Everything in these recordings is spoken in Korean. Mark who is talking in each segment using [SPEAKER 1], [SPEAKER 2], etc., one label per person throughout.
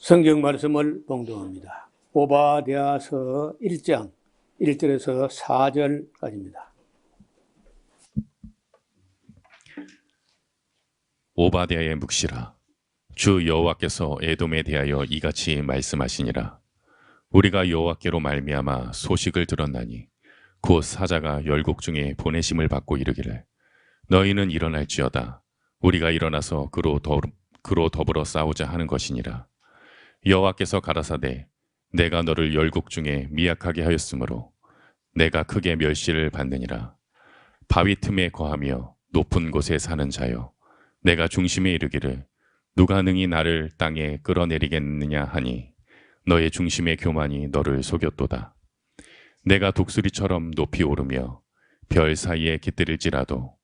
[SPEAKER 1] 성경 말씀을 봉독합니다. 오바댜서 1장 1절에서 4절까지입니다.
[SPEAKER 2] 오바댜의 묵시라. 주 여호와께서 에돔에 대하여 이같이 말씀하시니라. 우리가 여호와께로 말미암아 소식을 들었나니 곧 사자가 열국 중에 보내심을 받고 이르기를 너희는 일어날지어다. 우리가 일어나서 그로 더불어 싸우자 하는 것이니라. 여호와께서 가라사대 내가 너를 열국 중에 미약하게 하였으므로 내가 크게 멸시를 받느니라. 바위 틈에 거하며 높은 곳에 사는 자여 내가 중심에 이르기를 누가 능히 나를 땅에 끌어내리겠느냐 하니 너의 중심의 교만이 너를 속였도다. 내가 독수리처럼 높이 오르며 별 사이에 깃들일지라도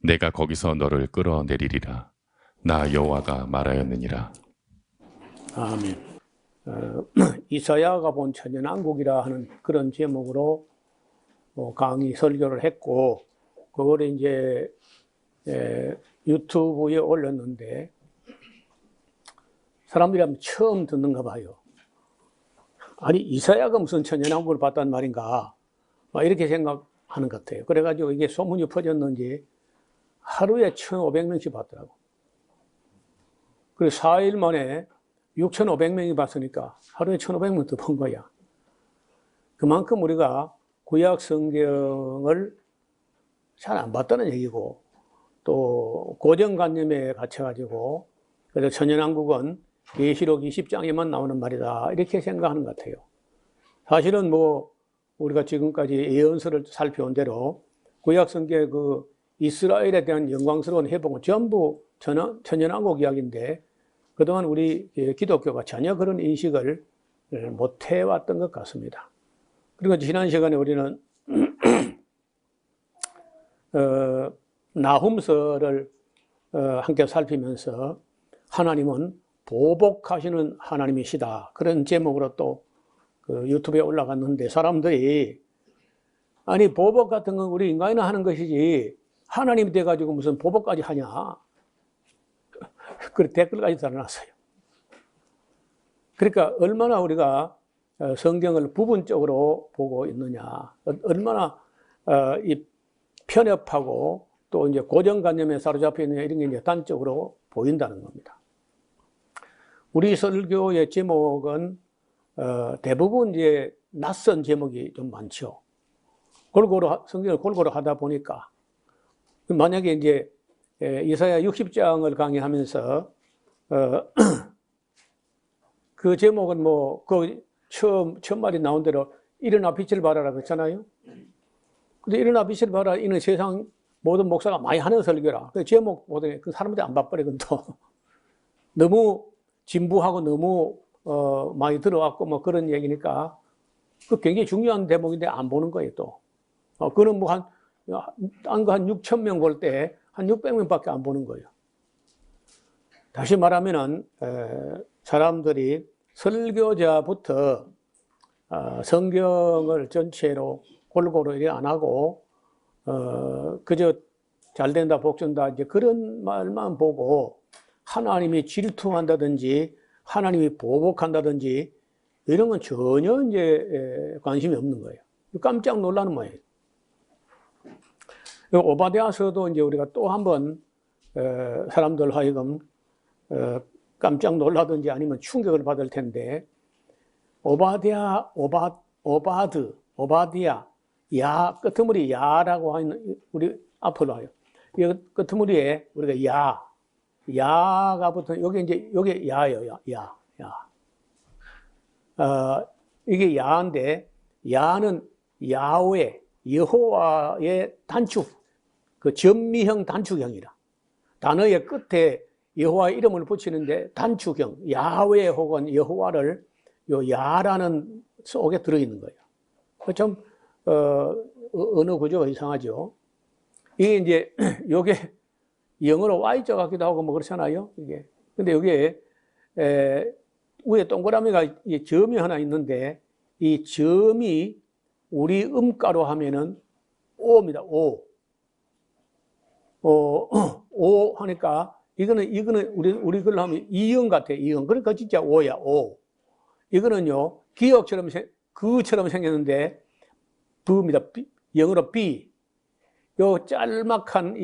[SPEAKER 2] 내가 거기서 너를 끌어내리리라. 나 여호와가 말하였느니라.
[SPEAKER 1] 아멘. 이사야가 본 천연왕국이라 하는 그런 제목으로 강의 설교를 했고, 그걸 이제 유튜브에 올렸는데 사람들이 한번 처음 듣는가 봐요. 아니, 이사야가 무슨 천연왕국을 봤단 말인가, 이렇게 생각하는 것 같아요. 그래가지고 이게 소문이 퍼졌는지 하루에 1,500명씩 봤더라고. 그래서 4일 만에 6,500명이 봤으니까 하루에 1,500명 더 본 거야. 그만큼 우리가 구약 성경을 잘 안 봤다는 얘기고, 또 고정관념에 갇혀가지고, 그래서 천연왕국은 계시록 20장에만 나오는 말이다, 이렇게 생각하는 것 같아요. 사실은 우리가 지금까지 예언서를 살펴온 대로 구약 성경의 그 이스라엘에 대한 영광스러운 회복은 전부 천연왕국 이야기인데, 그동안 우리 기독교가 전혀 그런 인식을 못 해왔던 것 같습니다. 그리고 지난 시간에 우리는 나훔서를 함께 살피면서 하나님은 보복하시는 하나님이시다, 그런 제목으로 또 유튜브에 올라갔는데, 사람들이 아니 보복 같은 건 우리 인간이나 하는 것이지 하나님이 돼가지고 무슨 보복까지 하냐, 그 댓글까지 달아놨어요. 그러니까 얼마나 우리가 성경을 부분적으로 보고 있느냐, 얼마나 이 편협하고 또 이제 고정관념에 사로잡혀 있느냐, 이런 게 이제 단적으로 보인다는 겁니다. 우리 설교의 제목은 대부분 이제 낯선 제목이 좀 많죠. 성경을 골고루 하다 보니까, 만약에 이제 이사야 60장을 강의하면서 그 제목은 그 처음 말이 나온 대로 일어나 빛을 발하라 그랬잖아요. 근데 일어나 빛을 발하라, 이는 세상 모든 목사가 많이 하는 설교라. 그 제목 보더니 그 사람들이 안 바빠요. 또 너무 진부하고 너무 많이 들어왔고 그런 얘기니까 그 굉장히 중요한 대목인데 안 보는 거예요. 또 그거는 한 6,000명 볼 때 한 600명밖에 안 보는 거예요. 다시 말하면은 사람들이 설교자부터 성경을 전체로 골고루 이래 안 하고 그저 잘 된다 복준다 이제 그런 말만 보고 하나님이 질투한다든지 하나님이 보복한다든지 이런 건 전혀 이제 관심이 없는 거예요. 깜짝 놀라는 모양이에요. 오바댜서도 이제 우리가 또 한번 사람들 하여금 깜짝 놀라든지 아니면 충격을 받을 텐데, 오바드야, 야, 끄트머리 야라고 하는, 우리 앞으로 와요. 이 끄트머리에 우리가 야가 붙은, 요게 야예요, 야. 이게 야인데, 야는 야훼, 여호와의 단축, 그 전미형 단축형이라. 단어의 끝에 여호와의 이름을 붙이는데 단축형, 야훼 혹은 여호와를 요 야라는 속에 들어있는 거예요. 좀 언어 구조가 이상하죠. 이게 이제 요게 영어로 Y자 같기도 하고 그렇잖아요. 이게. 근데 여기에 위에 동그라미가 점이 하나 있는데, 이 점이 우리 음가로 하면은 오입니다. 오 하니까 이거는 우리 글로 하면 이응 같아, 이응. 그러니까 진짜 오야, 오. 이거는요, 기억처럼, 그처럼 생겼는데, 부입니다. 영어로 B. 요 짤막한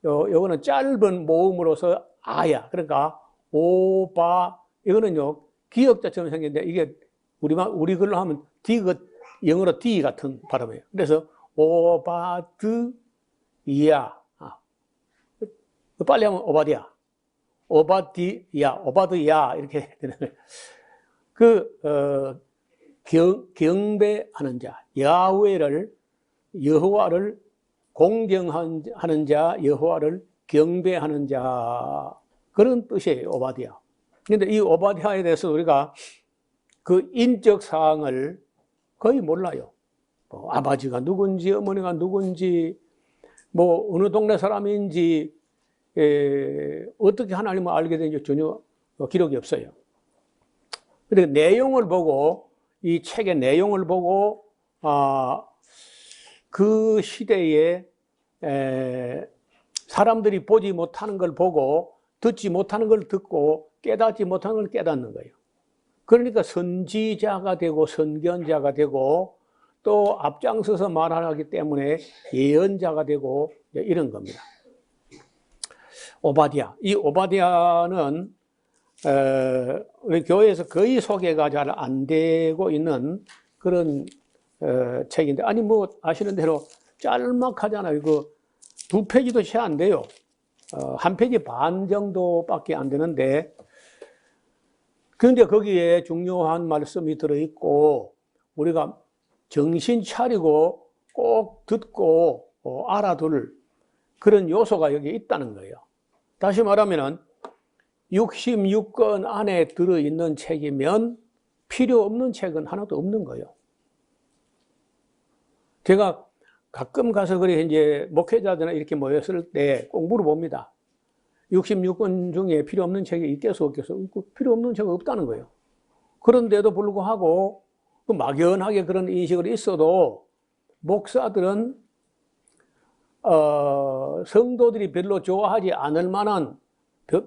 [SPEAKER 1] 요거는 짧은 모음으로서 아야. 그러니까, 오바. 이거는요, 기억자처럼 생겼는데, 이게 우리 글로 하면 영어로 D 같은 발음이에요. 그래서, 오바드, 이야. 빨리 하면 오바디야. 오바드야. 이렇게 되는 거예요. 경배하는 자, 여호와를 공경하는 자, 여호와를 경배하는 자. 그런 뜻이에요, 오바디야. 근데 이 오바디야에 대해서 우리가 그 인적 사항을 거의 몰라요. 뭐 아버지가 누군지, 어머니가 누군지, 뭐 어느 동네 사람인지, 어떻게 하나님을 알게 되는지 전혀 기록이 없어요. 그런데 내용을 보고, 이 책의 내용을 보고, 그 시대에 사람들이 보지 못하는 걸 보고, 듣지 못하는 걸 듣고, 깨닫지 못하는 걸 깨닫는 거예요. 그러니까 선지자가 되고, 선견자가 되고, 또 앞장서서 말하기 때문에 예언자가 되고, 이런 겁니다. 오바디야. 이 오바디야는 우리 교회에서 거의 소개가 잘 안 되고 있는 그런 책인데, 아니 뭐 아시는 대로 짤막하잖아요. 그 2페이지도 채 안 돼요. 1페이지 반 정도밖에 안 되는데, 그런데 거기에 중요한 말씀이 들어있고, 우리가 정신 차리고 꼭 듣고 알아둘 그런 요소가 여기 있다는 거예요. 다시 말하면은 66권 안에 들어있는 책이면 필요 없는 책은 하나도 없는 거예요. 제가 가끔 가서 그래 이제 목회자들이나 이렇게 모였을 때 꼭 물어봅니다. 66권 중에 필요 없는 책이 있겠어 없겠어? 필요 없는 책은 없다는 거예요. 그런데도 불구하고 막연하게 그런 인식을 있어도 목사들은 성도들이 별로 좋아하지 않을 만한,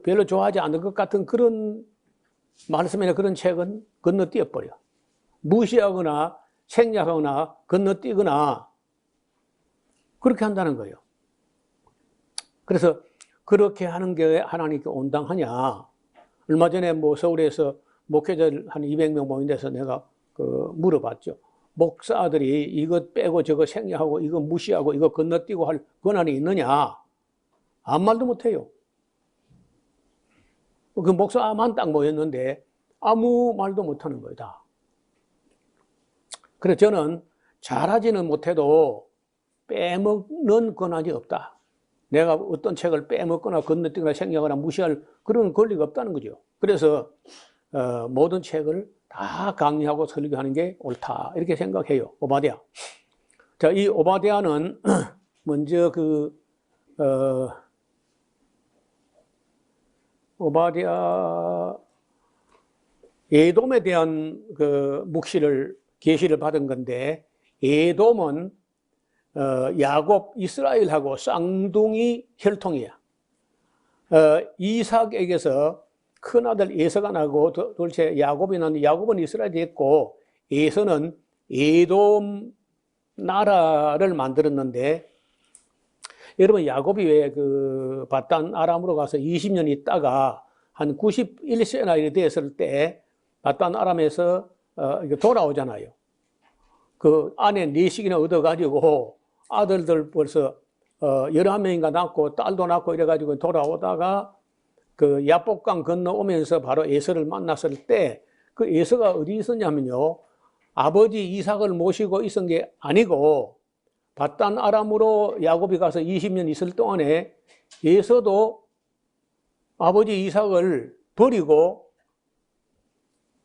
[SPEAKER 1] 별로 좋아하지 않을 것 같은 그런 말씀이나 그런 책은 건너뛰어버려. 무시하거나 생략하거나 건너뛰거나 그렇게 한다는 거예요. 그래서 그렇게 하는 게 하나님께 온당하냐. 얼마 전에 뭐 서울에서 목회자들 한 200명 모인 데서 내가 물어봤죠. 목사들이 이것 빼고 저거 생략하고 이거 무시하고 이거 건너뛰고 할 권한이 있느냐? 아무 말도 못해요. 그 목사만 딱 모였는데 아무 말도 못하는 거예요, 다. 그래서 저는 잘하지는 못해도 빼먹는 권한이 없다. 내가 어떤 책을 빼먹거나 건너뛰거나 생략하거나 무시할 그런 권리가 없다는 거죠. 그래서 모든 책을 다 강의하고 설교하는 게 옳다, 이렇게 생각해요. 오바댜. 자, 이 오바댜는 먼저 오바댜 에돔에 대한 계시를 받은 건데, 에돔은 야곱, 이스라엘하고 쌍둥이 혈통이야. 이삭에게서 큰아들 에서가 나고, 둘째 야곱은 이스라엘이 했고, 에서는 에돔 나라를 만들었는데, 여러분 야곱이 왜 바단 아람으로 가서 20년 있다가 한 91세나 이렇게 됐을 때 바단 아람에서 돌아오잖아요. 그 아내 4씩이나 얻어가지고 아들들 벌써 11명인가 낳고 딸도 낳고 이래가지고 돌아오다가 그 야복강 건너오면서 바로 에서를 만났을 때 그 에서가 어디 있었냐면요, 아버지 이삭을 모시고 있은 게 아니고 바단 아람으로 야곱이 가서 20년 있을 동안에 에서도 아버지 이삭을 버리고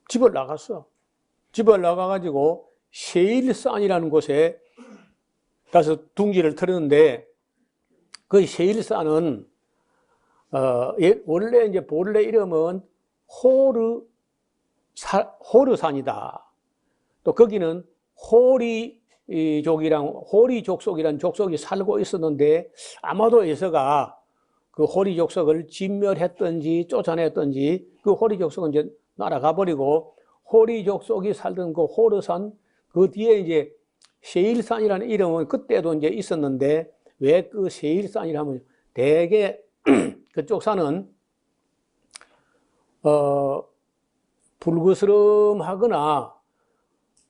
[SPEAKER 1] 집을 나갔어. 집을 나가가지고 세일산이라는 곳에 가서 둥지를 틀었는데, 그 세일산은 원래 이제 본래 이름은 호르산이다. 또 거기는 호리 족속이란 족속이 살고 있었는데, 아마도 에서가 그 호리 족속을 진멸했든지 쫓아냈든지 그 호리 족속은 이제 날아가 버리고 호리 족속이 살던 그 호르산 그 뒤에 이제 세일산이라는 이름은 그때도 이제 있었는데 왜 그 세일산이라면 대개 그쪽 산은 불그스름하거나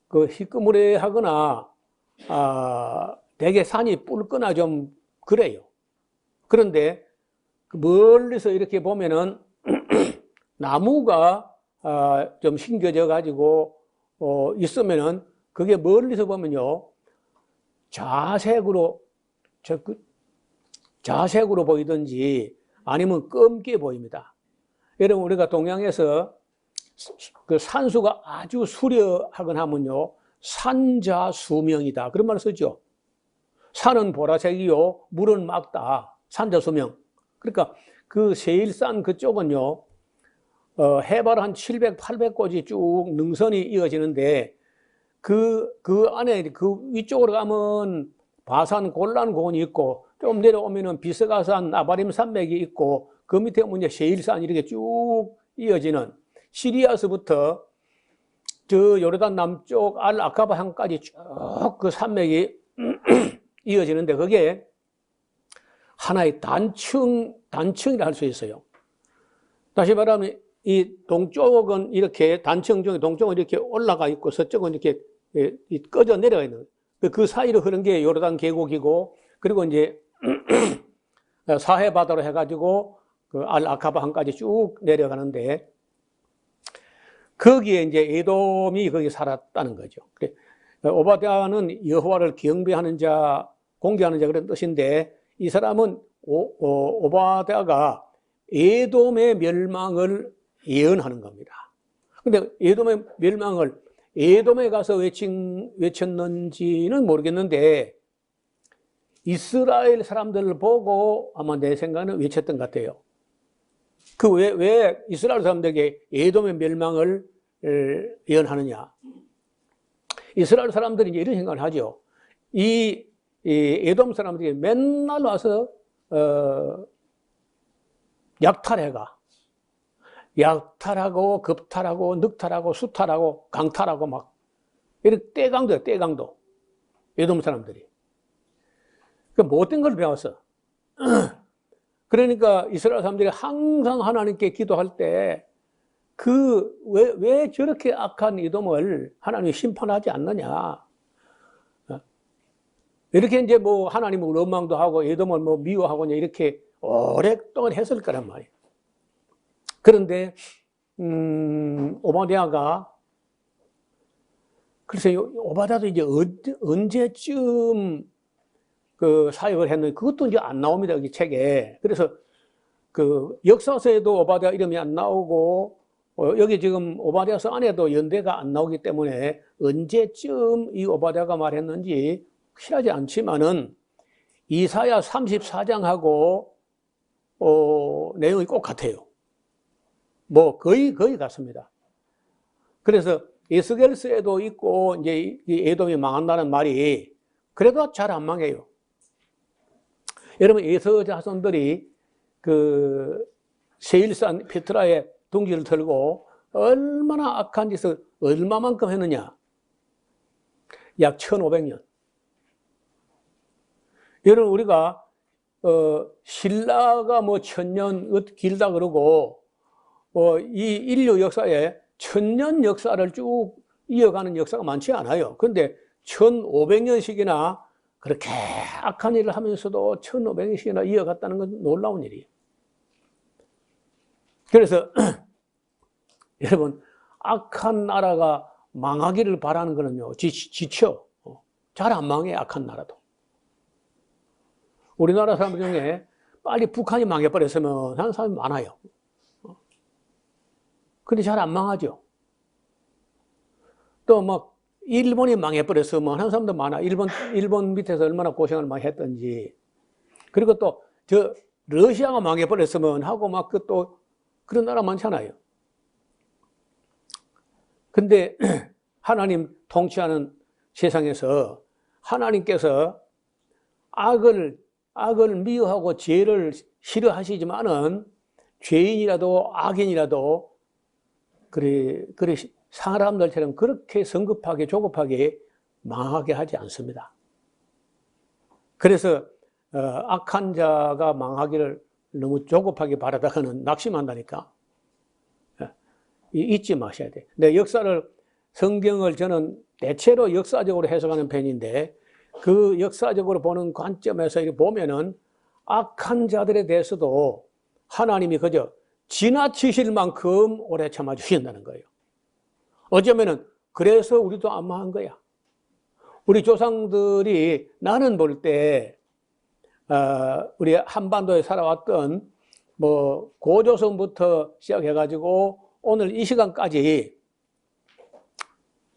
[SPEAKER 1] 그 희끄무레하거나 대개 산이 붉거나 좀 그래요. 그런데 멀리서 이렇게 보면은 나무가 좀 심겨져 가지고 있으면은 그게 멀리서 보면요 자색으로 자색으로 보이든지 아니면 검게 보입니다. 여러분 우리가 동양에서 그 산수가 아주 수려하거나 하면요 산자수명이다 그런 말을 쓰죠. 산은 보라색이요 물은 맑다 산자수명. 그러니까 그 세일산 그쪽은요 해발 한 700, 800고지 쭉 능선이 이어지는데 그 안에 그 위쪽으로 가면 바산 골란고원이 있고 좀 내려오면은 비스가산 아바림 산맥이 있고 그 밑에 오면 이제 세일산이 이렇게 쭉 이어지는 시리아서부터 저 요르단 남쪽 알 아카바 항까지 쭉 그 산맥이 이어지는데 그게 하나의 단층이라 할 수 있어요. 다시 말하면 이 동쪽은 이렇게 단층 중에 동쪽은 이렇게 올라가 있고 서쪽은 이렇게 꺼져 내려가 있는 그 사이로 흐른 게 요르단 계곡이고 그리고 이제 사해 바다로 해가지고 그 알 아카바 항까지 쭉 내려가는데 거기에 이제 에돔이 거기 살았다는 거죠. 오바댜는 여호와를 경배하는 자, 공개하는 자 그런 뜻인데 이 사람은 오바댜가 에돔의 멸망을 예언하는 겁니다. 근데 에돔의 멸망을 에돔에 가서 외쳤는지는 모르겠는데 이스라엘 사람들을 보고 아마 내 생각은 외쳤던 것 같아요. 그 왜 이스라엘 사람들에게 에돔의 멸망을 예언하느냐? 이스라엘 사람들이 이제 이런 생각을 하죠. 이 에돔 사람들이 맨날 와서 약탈하고 급탈하고 늑탈하고 수탈하고 강탈하고 막 이렇게 떼강도야 떼강도 에돔 사람들이 그 못된 걸 배웠어. 그러니까 이스라엘 사람들이 항상 하나님께 기도할 때 왜 저렇게 악한 에돔을 하나님이 심판하지 않느냐. 이렇게 이제 뭐 하나님을 원망도 하고 에돔을 뭐 미워하고 이렇게 오랫동안 했을 거란 말이에요. 그런데 오바댜가 글쎄요 오바댜도 이제 언제쯤 그 사역을 했는지 그것도 이제 안 나옵니다 여기 책에. 그래서 그 역사서에도 오바댜 이름이 안 나오고 여기 지금 오바댜서 안에도 연대가 안 나오기 때문에 언제쯤 이 오바댜가 말했는지 확실하지 않지만은 이사야 34장하고 내용이 꼭 같아요. 뭐 거의 같습니다. 그래서 에스겔서에도 있고 이제 이 에돔이 망한다는 말이 그래도 잘 안 망해요. 여러분 에서 자손들이 그 세일산 페트라의 둥지를 털고 얼마나 악한 짓을 얼마만큼 했느냐? 약 1500년. 여러분 우리가 신라가 뭐 1000년 길다 그러고 이 인류 역사에 1000년 역사를 쭉 이어가는 역사가 많지 않아요. 그런데 1500년씩이나 그렇게 악한 일을 하면서도 1500년씩이나 이어갔다는 건 놀라운 일이에요. 그래서 여러분 악한 나라가 망하기를 바라는 거는요 지쳐. 잘 안 망해 악한 나라도. 우리나라 사람들 중에 빨리 북한이 망해버렸으면 하는 사람이 많아요. 근데 잘 안 망하죠. 또 막 일본이 망해버렸으면 하는 사람도 많아. 일본 밑에서 얼마나 고생을 많이 했던지. 그리고 또 러시아가 망해버렸으면 하고 막 또 그런 나라 많잖아요. 근데 하나님 통치하는 세상에서 하나님께서 악을 악을 미워하고 죄를 싫어하시지만은 죄인이라도 악인이라도 그래 사람들처럼 그렇게 성급하게 조급하게 망하게 하지 않습니다. 그래서 악한 자가 망하기를 너무 조급하게 바라다가는 낙심한다니까. 잊지 마셔야 돼. 내 성경을 저는 대체로 역사적으로 해석하는 편인데 그 역사적으로 보는 관점에서 이렇게 보면은 악한 자들에 대해서도 하나님이 그저 지나치실 만큼 오래 참아주신다는 거예요. 어쩌면은 그래서 우리도 안 망한 거야. 우리 조상들이 나는 볼 때 우리 한반도에 살아왔던 뭐 고조선부터 시작해가지고 오늘 이 시간까지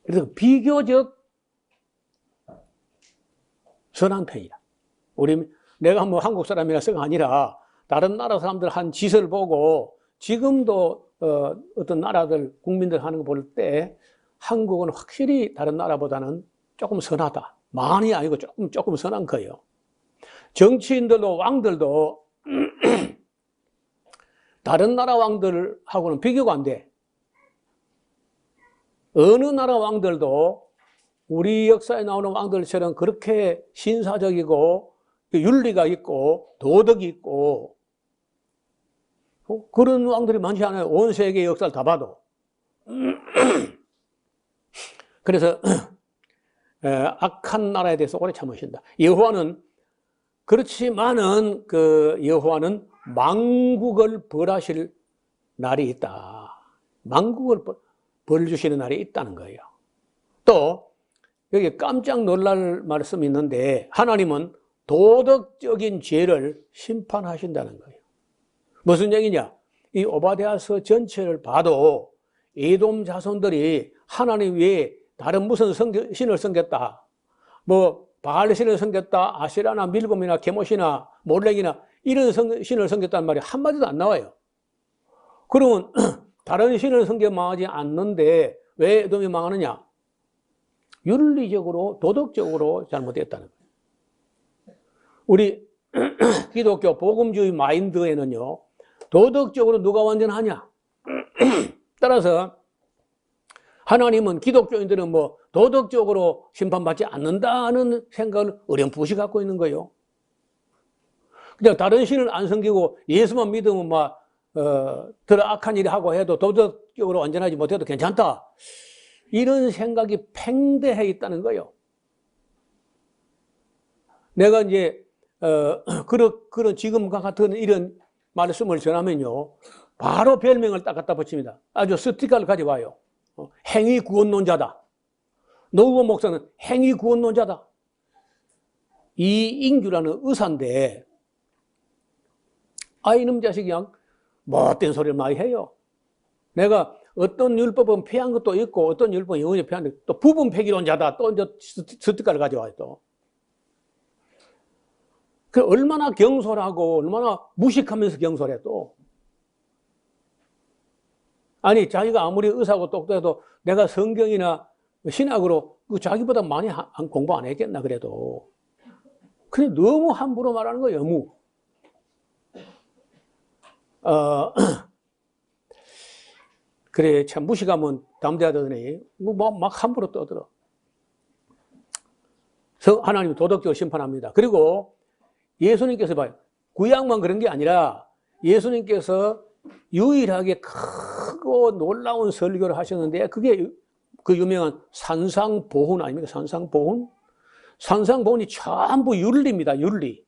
[SPEAKER 1] 그래서 비교적 선한 편이다. 내가 뭐 한국 사람이라서가 아니라 다른 나라 사람들 한 짓을 보고 지금도 어떤 나라들 국민들 하는 거 볼 때 한국은 확실히 다른 나라보다는 조금 선하다. 많이 아니고 조금 선한 거예요. 정치인들도 왕들도 다른 나라 왕들하고는 비교가 안 돼. 어느 나라 왕들도 우리 역사에 나오는 왕들처럼 그렇게 신사적이고 윤리가 있고 도덕이 있고 그런 왕들이 많지 않아요. 온 세계의 역사를 다 봐도. 그래서 악한 나라에 대해서 오래 참으신다. 여호와는 그렇지만은 여호와는 만국을 벌하실 날이 있다. 만국을 벌 주시는 날이 있다는 거예요. 또 여기 깜짝 놀랄 말씀이 있는데 하나님은 도덕적인 죄를 심판하신다는 거예요. 무슨 얘기냐? 이 오바댜서 전체를 봐도 에돔 자손들이 하나님 외에 다른 무슨 신을 섬겼다. 뭐 바알신을 섬겼다. 아세라나 밀곰이나 게못이나 몰렉이나 이런 신을 섬겼다는 말이 한마디도 안 나와요. 그러면 다른 신을 섬겨 망하지 않는데 왜 에돔이 망하느냐? 윤리적으로 도덕적으로 잘못됐다는 거예요. 우리 기독교 복음주의 마인드에는요. 도덕적으로 누가 완전하냐? 따라서 하나님은 기독교인들은 뭐 도덕적으로 심판받지 않는다는 생각을 어렴풋이 갖고 있는 거예요. 그냥 다른 신을 안 섬기고 예수만 믿으면 더 악한 일을 하고 해도 도덕적으로 완전하지 못해도 괜찮다. 이런 생각이 팽배해 있다는 거예요. 내가 이제 그런 지금과 같은 이런 말씀을 전하면요, 바로 별명을 딱 갖다 붙입니다. 아주 스티커를 가져와요. 행위 구원론자다. 노후원 목사는 행위 구원론자다. 이인규라는 의사인데 이놈 자식이 그냥 못된 소리를 많이 해요. 내가 어떤 율법은 폐한 것도 있고 어떤 율법은 영원히 폐한데 또 부분 폐기론자다. 또 이제 스티커를 가져와요. 또. 그 얼마나 경솔하고 얼마나 무식하면서 경솔해 또. 아니 자기가 아무리 의사고 똑똑해도 내가 성경이나 신학으로 자기보다 많이 공부 안 했겠나 그래도. 근데 너무 함부로 말하는 거예요. 너무. 그래 참 무식하면 담대하더니 막 함부로 떠들어. 하나님 도덕적으로 심판합니다. 그리고 예수님께서 봐요. 구약만 그런 게 아니라 예수님께서 유일하게 크고 놀라운 설교를 하셨는데 그게 그 유명한 산상보훈 아닙니까? 산상보훈? 산상보훈이 전부 윤리입니다. 윤리.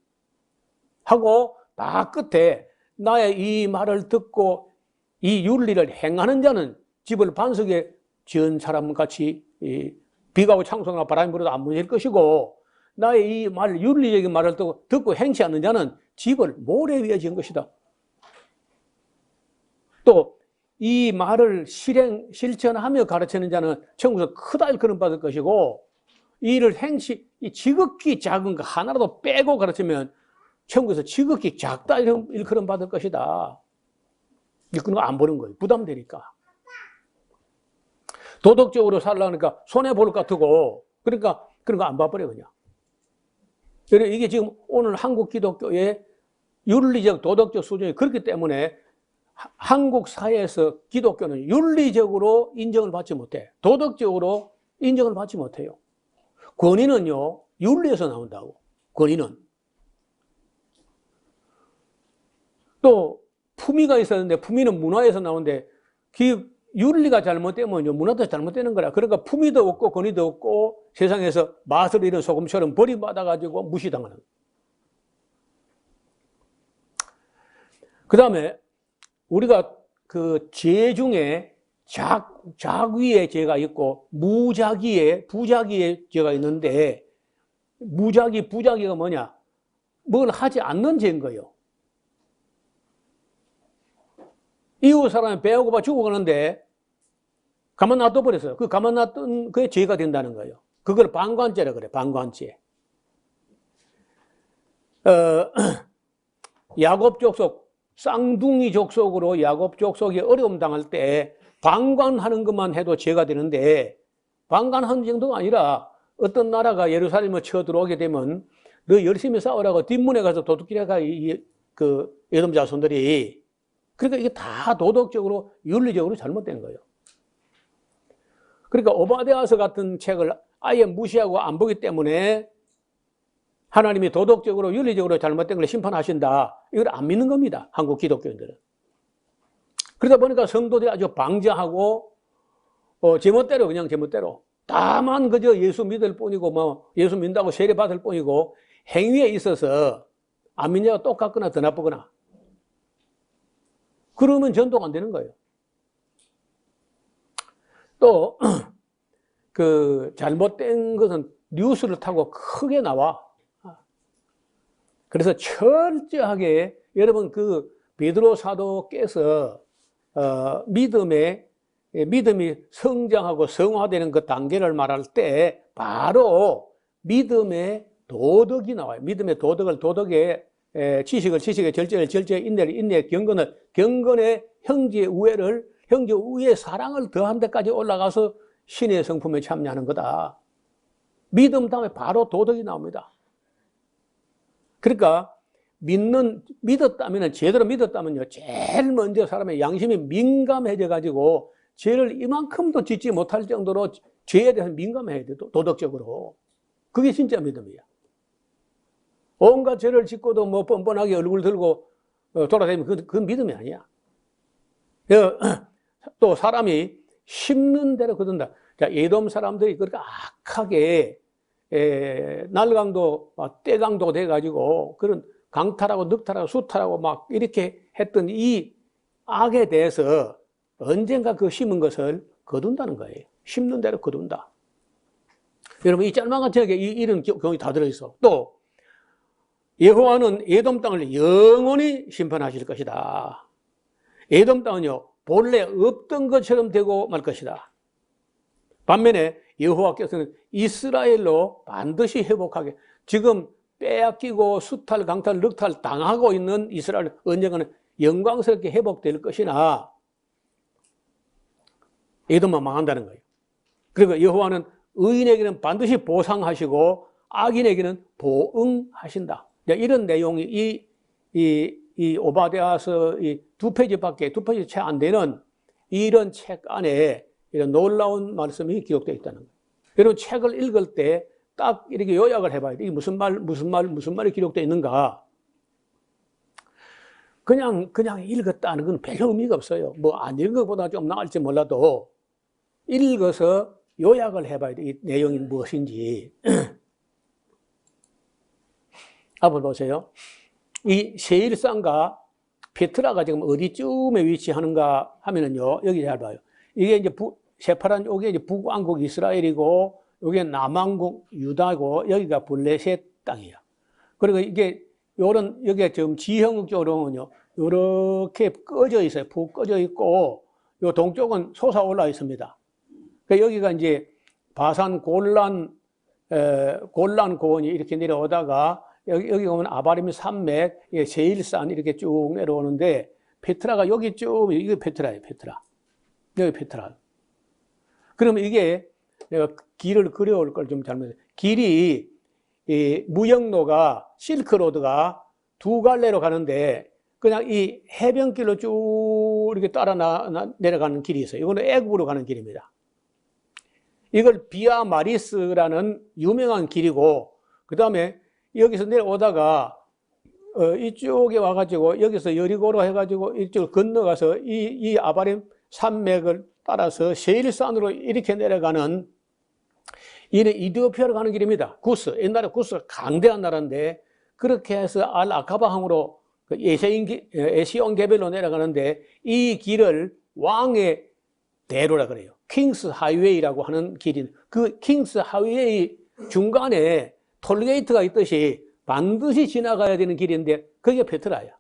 [SPEAKER 1] 하고 다 끝에 나의 이 말을 듣고 이 윤리를 행하는 자는 집을 반석에 지은 사람같이 비가 오고 창수나 바람이 불어도 안 무너질 것이고 나의 이 말, 윤리적인 말을 듣고 행치 않는 자는 집을 모래 위에 지은 것이다. 또 이 말을 실천하며 가르치는 자는 천국에서 크다 일컬음 받을 것이고 이를 이 지극히 작은 거 하나라도 빼고 가르치면 천국에서 지극히 작다 일컬음 받을 것이다. 그런 거 안 보는 거예요. 부담되니까. 도덕적으로 살려니까 손해볼 것 같고 그러니까 그런 거 안 봐버려 그냥. 그래서 이게 지금 오늘 한국 기독교의 윤리적 도덕적 수준이 그렇기 때문에 한국 사회에서 기독교는 윤리적으로 인정을 받지 못해. 도덕적으로 인정을 받지 못해요. 권위는요, 윤리에서 나온다고. 권위는. 또 품위가 있었는데 품위는 문화에서 나오는데 그 윤리가 잘못되면요, 문화도 잘못되는 거라. 그러니까 품위도 없고 권위도 없고 세상에서 맛을 잃은 소금처럼 버림받아가지고 무시당하는. 그 다음에 우리가 그 죄 중에 자귀의 죄가 있고 부자기의 죄가 있는데 부자기가 뭐냐? 뭘 하지 않는 죄인 거예요. 이웃 사람이 배가 고파 죽어가는데 가만 놔둬버렸어요. 그 가만 놔둔 그게 죄가 된다는 거예요. 그걸 방관죄라 그래, 방관죄. 야곱 족속, 쌍둥이 족속으로 야곱 족속이 어려움 당할 때 방관하는 것만 해도 죄가 되는데 방관하는 정도가 아니라 어떤 나라가 예루살렘을 쳐들어오게 되면 너 열심히 싸우라고 뒷문에 가서 도둑질해가 그 에돔 자손들이 그러니까 이게 다 도덕적으로 윤리적으로 잘못된 거예요. 그러니까 오바댜서 같은 책을 아예 무시하고 안 보기 때문에 하나님이 도덕적으로 윤리적으로 잘못된 걸 심판하신다. 이걸 안 믿는 겁니다. 한국 기독교인들은. 그러다 보니까 성도들이 아주 방자하고 제멋대로 그냥 제멋대로 다만 그저 예수 믿을 뿐이고 뭐 예수 믿는다고 세례 받을 뿐이고 행위에 있어서 안 믿냐가 똑같거나 더 나쁘거나 그러면 전도가 안 되는 거예요. 또 그 잘못된 것은 뉴스를 타고 크게 나와. 그래서 철저하게 여러분 그 베드로 사도께서 믿음이 성장하고 성화되는 그 단계를 말할 때 바로 믿음의 도덕이 나와요. 믿음의 도덕의 지식의 절제의 인내의 경건의 형제의 우애의 사랑을 더한 데까지 올라가서 신의 성품에 참여하는 거다. 믿음 다음에 바로 도덕이 나옵니다. 그러니까 제대로 믿었다면요, 제일 먼저 사람의 양심이 민감해져 가지고 죄를 이만큼도 짓지 못할 정도로 죄에 대해서 민감해야 돼, 도덕적으로. 그게 진짜 믿음이야. 온갖 죄를 짓고도 뭐 뻔뻔하게 얼굴 들고 돌아다니면 그건 믿음이 아니야. 또 사람이 심는 대로 거둔다. 자, 에돔 사람들이 그렇게 악하게 날강도 떼강도 돼가지고 그런 강탈하고 늑탈하고 수탈하고 막 이렇게 했던 이 악에 대해서 언젠가 그 심은 것을 거둔다는 거예요. 심는 대로 거둔다. 여러분 이 짤막한 책에 이런 경험이 다 들어있어. 또 여호와는 에돔 땅을 영원히 심판하실 것이다. 에돔 땅은요 본래 없던 것처럼 되고 말 것이다. 반면에 여호와께서는 이스라엘로 반드시 회복하게, 지금 빼앗기고 수탈, 강탈, 늑탈 당하고 있는 이스라엘 언젠가는 영광스럽게 회복될 것이나 에돔만 망한다는 거예요. 그리고 여호와는 의인에게는 반드시 보상하시고 악인에게는 보응하신다. 이런 내용이 이 오바댜서 이 두 페이지 채 안 되는 이런 책 안에 이런 놀라운 말씀이 기록되어 있다는 거예요. 여러분 책을 읽을 때 딱 이렇게 요약을 해봐야 돼. 이게 무슨 말이 기록되어 있는가. 그냥 읽었다는 건 별 의미가 없어요. 뭐 안 읽은 것보다 좀 나을지 몰라도 읽어서 요약을 해봐야 돼. 이 내용이 무엇인지. 한번 보세요. 이 세일산과 페트라가 지금 어디쯤에 위치하는가 하면은요, 여기 잘 봐요. 이게 이제 세파란, 요게 이제 북왕국 이스라엘이고, 요게 남왕국 유다고, 여기가 블레셋 땅이에요. 그리고 이게, 여기에 지금 지형적으로는요, 요렇게 꺼져 있어요. 푹 꺼져 있고, 요 동쪽은 솟아 올라 있습니다. 그러니까 여기가 이제 바산 골란 고원이 이렇게 내려오다가, 여기 보면 아바림 산맥, 세일산 이렇게 쭉 내려오는데, 페트라가 여기 쭉, 이게 페트라예요, 페트라. 여기 페트라. 그러면 이게 내가 길을 그려올 걸 좀 잘못했어요. 길이 이 무역로가, 실크로드가 두 갈래로 가는데, 그냥 이 해변길로 쭉 이렇게 따라 내려가는 길이 있어요. 이거는 애굽으로 가는 길입니다. 이걸 비아 마리스라는 유명한 길이고, 그 다음에 여기서 내려오다가, 이쪽에 와가지고, 여기서 여리고로 해가지고, 이쪽을 건너가서 이 아바림 산맥을 따라서 세일산으로 이렇게 내려가는, 이는 이디오피아로 가는 길입니다. 구스. 옛날에 구스가 강대한 나라인데, 그렇게 해서 알 아카바항으로 에시온 개별로 내려가는데, 이 길을 왕의 대로라 그래요. 킹스 하이웨이라고 하는 길인, 그 킹스 하이웨이 중간에 톨게이트가 있듯이 반드시 지나가야 되는 길인데, 그게 페트라야.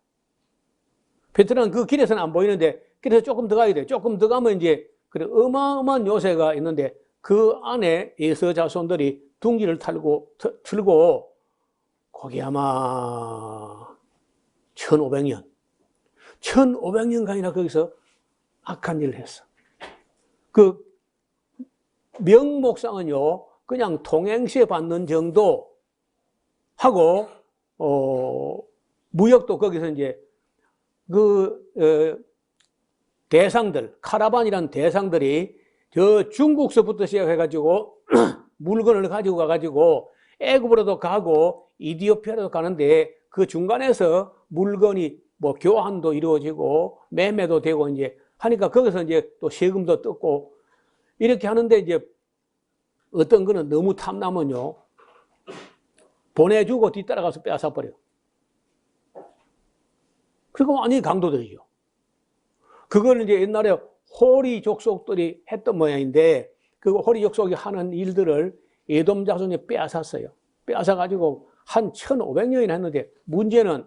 [SPEAKER 1] 페트라는 그 길에서는 안 보이는데, 그래서 조금 더 가야 돼. 조금 더 가면 이제, 그래, 어마어마한 요새가 있는데, 그 안에 에서 자손들이 둥지를 틀고, 거기 아마 1500년. 1500년간이나 거기서 악한 일을 했어. 그 명목상은요, 그냥 통행세 받는 정도 하고, 무역도 거기서 이제 대상들, 카라반이라는 대상들이 저 중국서부터 시작해가지고 물건을 가지고 가가지고 애굽으로도 가고 이디오피아로도 가는데 그 중간에서 물건이 뭐 교환도 이루어지고 매매도 되고 이제 하니까 거기서 이제 또 세금도 뜯고 이렇게 하는데 이제 어떤 거는 너무 탐나면요 보내주고 뒤따라가서 빼앗아버려. 그리고 완전히 강도들이죠. 그걸 이제 옛날에 호리 족속들이 했던 모양인데 그 호리 족속이 하는 일들을 에돔 자손이 빼앗았어요. 빼앗아가지고 한 1500년이나 했는데 문제는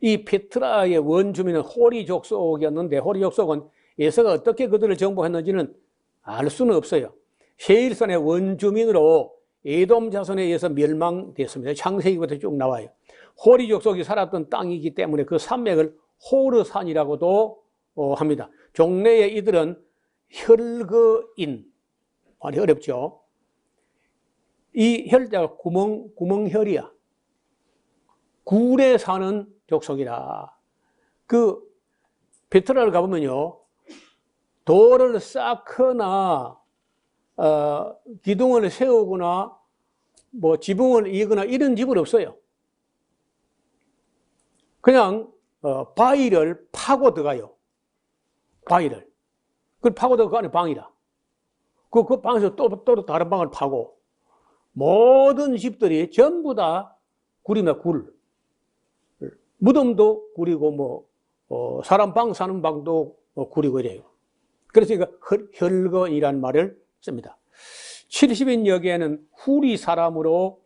[SPEAKER 1] 이 페트라의 원주민은 호리 족속이었는데 호리 족속은 에서가 어떻게 그들을 정복했는지는 알 수는 없어요. 세일산의 원주민으로 에돔 자손에 의해서 멸망됐습니다. 창세기부터 쭉 나와요. 호리 족속이 살았던 땅이기 때문에 그 산맥을 호르산이라고도 합니다. 종래에 이들은 혈거인, 말이 어렵죠. 이 혈자가 구멍혈이야. 굴에 사는 족속이라. 그 페트라를 가보면요, 돌을 쌓거나 기둥을 세우거나 뭐 지붕을 이거나 이런 집은 없어요. 그냥 바위를 파고 들어가요. 바위를. 그걸 파고 들어가 그 안에 방이라. 그 방에서 또 다른 방을 파고 모든 집들이 전부 다 굴이나 굴. 무덤도 굴이고 뭐 사람 방 사는 방도 굴이고 이래요. 그래서 이거 혈거이라는 말을 씁니다. 70인역에는 후리 사람으로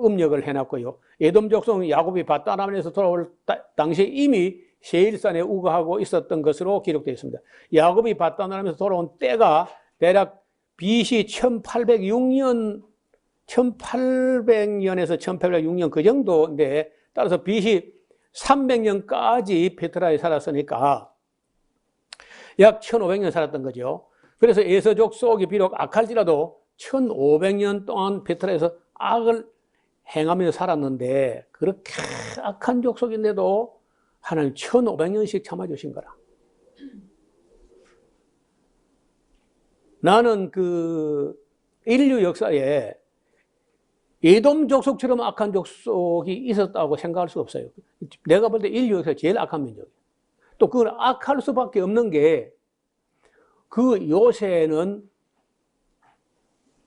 [SPEAKER 1] 음력을 해놨고요. 에돔 족속 야곱이 밧다람에서 돌아올 당시에 이미 세일산에 우거하고 있었던 것으로 기록되어 있습니다. 야곱이 밧다람에서 돌아온 때가 대략 BC 1806년, 1800년에서 1806년 그 정도인데 따라서 BC 300년까지 페트라에 살았으니까 약 1500년 살았던 거죠. 그래서 에서 족속이 비록 악할지라도 1500년 동안 페트라에서 악을 행하며 살았는데 그렇게 악한 족속인데도 하나님 1500년씩 참아주신 거라. 나는 그 인류 역사에 에돔 족속처럼 악한 족속이 있었다고 생각할 수 없어요. 내가 볼 때 인류 역사에 제일 악한 민족이에요. 또 그걸 악할 수밖에 없는 게 그 요새는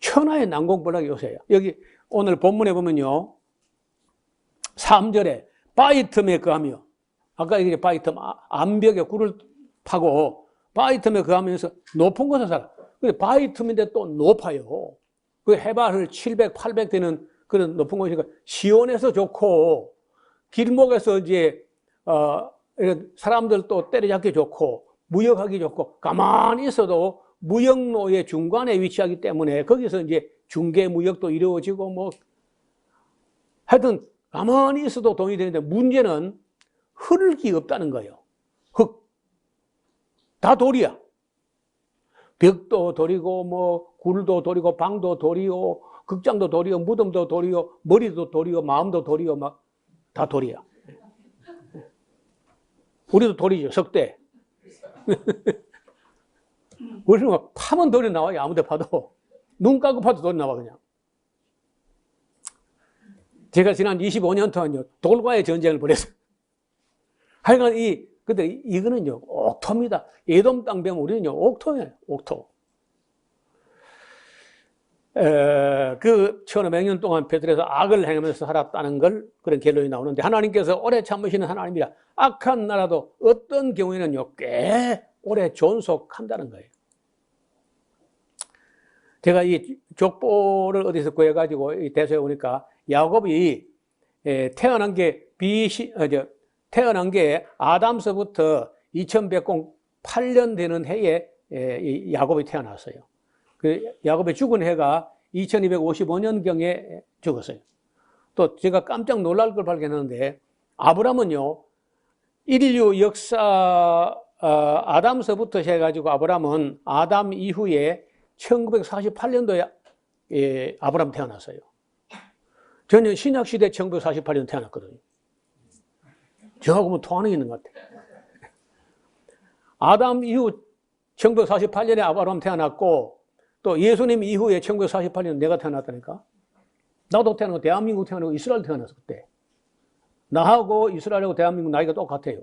[SPEAKER 1] 천하의 난공불락의 요새야. 여기 오늘 본문에 보면요. 3절에 바위틈에 거하며 아까 얘기했죠. 바위틈 암벽에 굴을 파고 바위틈에 거하면서 높은 곳에 살아. 근데 바위틈인데 또 높아요. 그 해발을 700, 800 되는 그런 높은 곳이니까 시원해서 좋고 길목에서 이제 사람들 또 때려잡기 좋고 무역하기 좋고 가만히 있어도 무역로의 중간에 위치하기 때문에 거기서 이제 중개 무역도 이루어지고 뭐 하여튼 가만히 있어도 돈이 되는데 문제는 흙이 없다는 거예요. 흙. 다 돌이야. 벽도 돌이고 뭐 굴도 돌이고 방도 돌이고 극장도 돌이고 무덤도 돌이고 머리도 돌이고 마음도 돌이고 막 다 돌이야. 우리도 돌이죠. 석대. 우리는 막 파면 돌이 나와요. 아무데 파도. 눈 감고 파도 돌이 나와 그냥. 제가 지난 25년 동안요 돌과의 전쟁을 벌였어요. 하여간 근데 이거는요 옥토입니다. 에돔 땅 배면 우리는요 옥토예요. 옥토. 그 1500년 동안 베들에서 악을 행하면서 살았다는 걸 그런 결론이 나오는데 하나님께서 오래 참으시는 하나님이라 악한 나라도 어떤 경우에는요 꽤 오래 존속한다는 거예요. 제가 이 족보를 어디서 구해가지고 이 대서에 오니까 야곱이 태어난 게 아담서부터 2108년 되는 해에 야곱이 태어났어요. 그 야곱의 죽은 해가 2255년경에 죽었어요. 또 제가 깜짝 놀랄 걸 발견했는데 아브람은요 인류 역사 아담서부터 해가지고 아브람은 아담 이후에 1948년도에 아브람 태어났어요. 저는 신약시대 1948년 태어났거든요. 저하고 뭐 통하는 게 있는 것 같아요. 아담 이후 1948년에 아브람 태어났고 또 예수님 이후에 1948년 내가 태어났다니까. 나도 태어나고 대한민국 태어나고 이스라엘 태어났어 그때. 나하고 이스라엘하고 대한민국 나이가 똑같아요.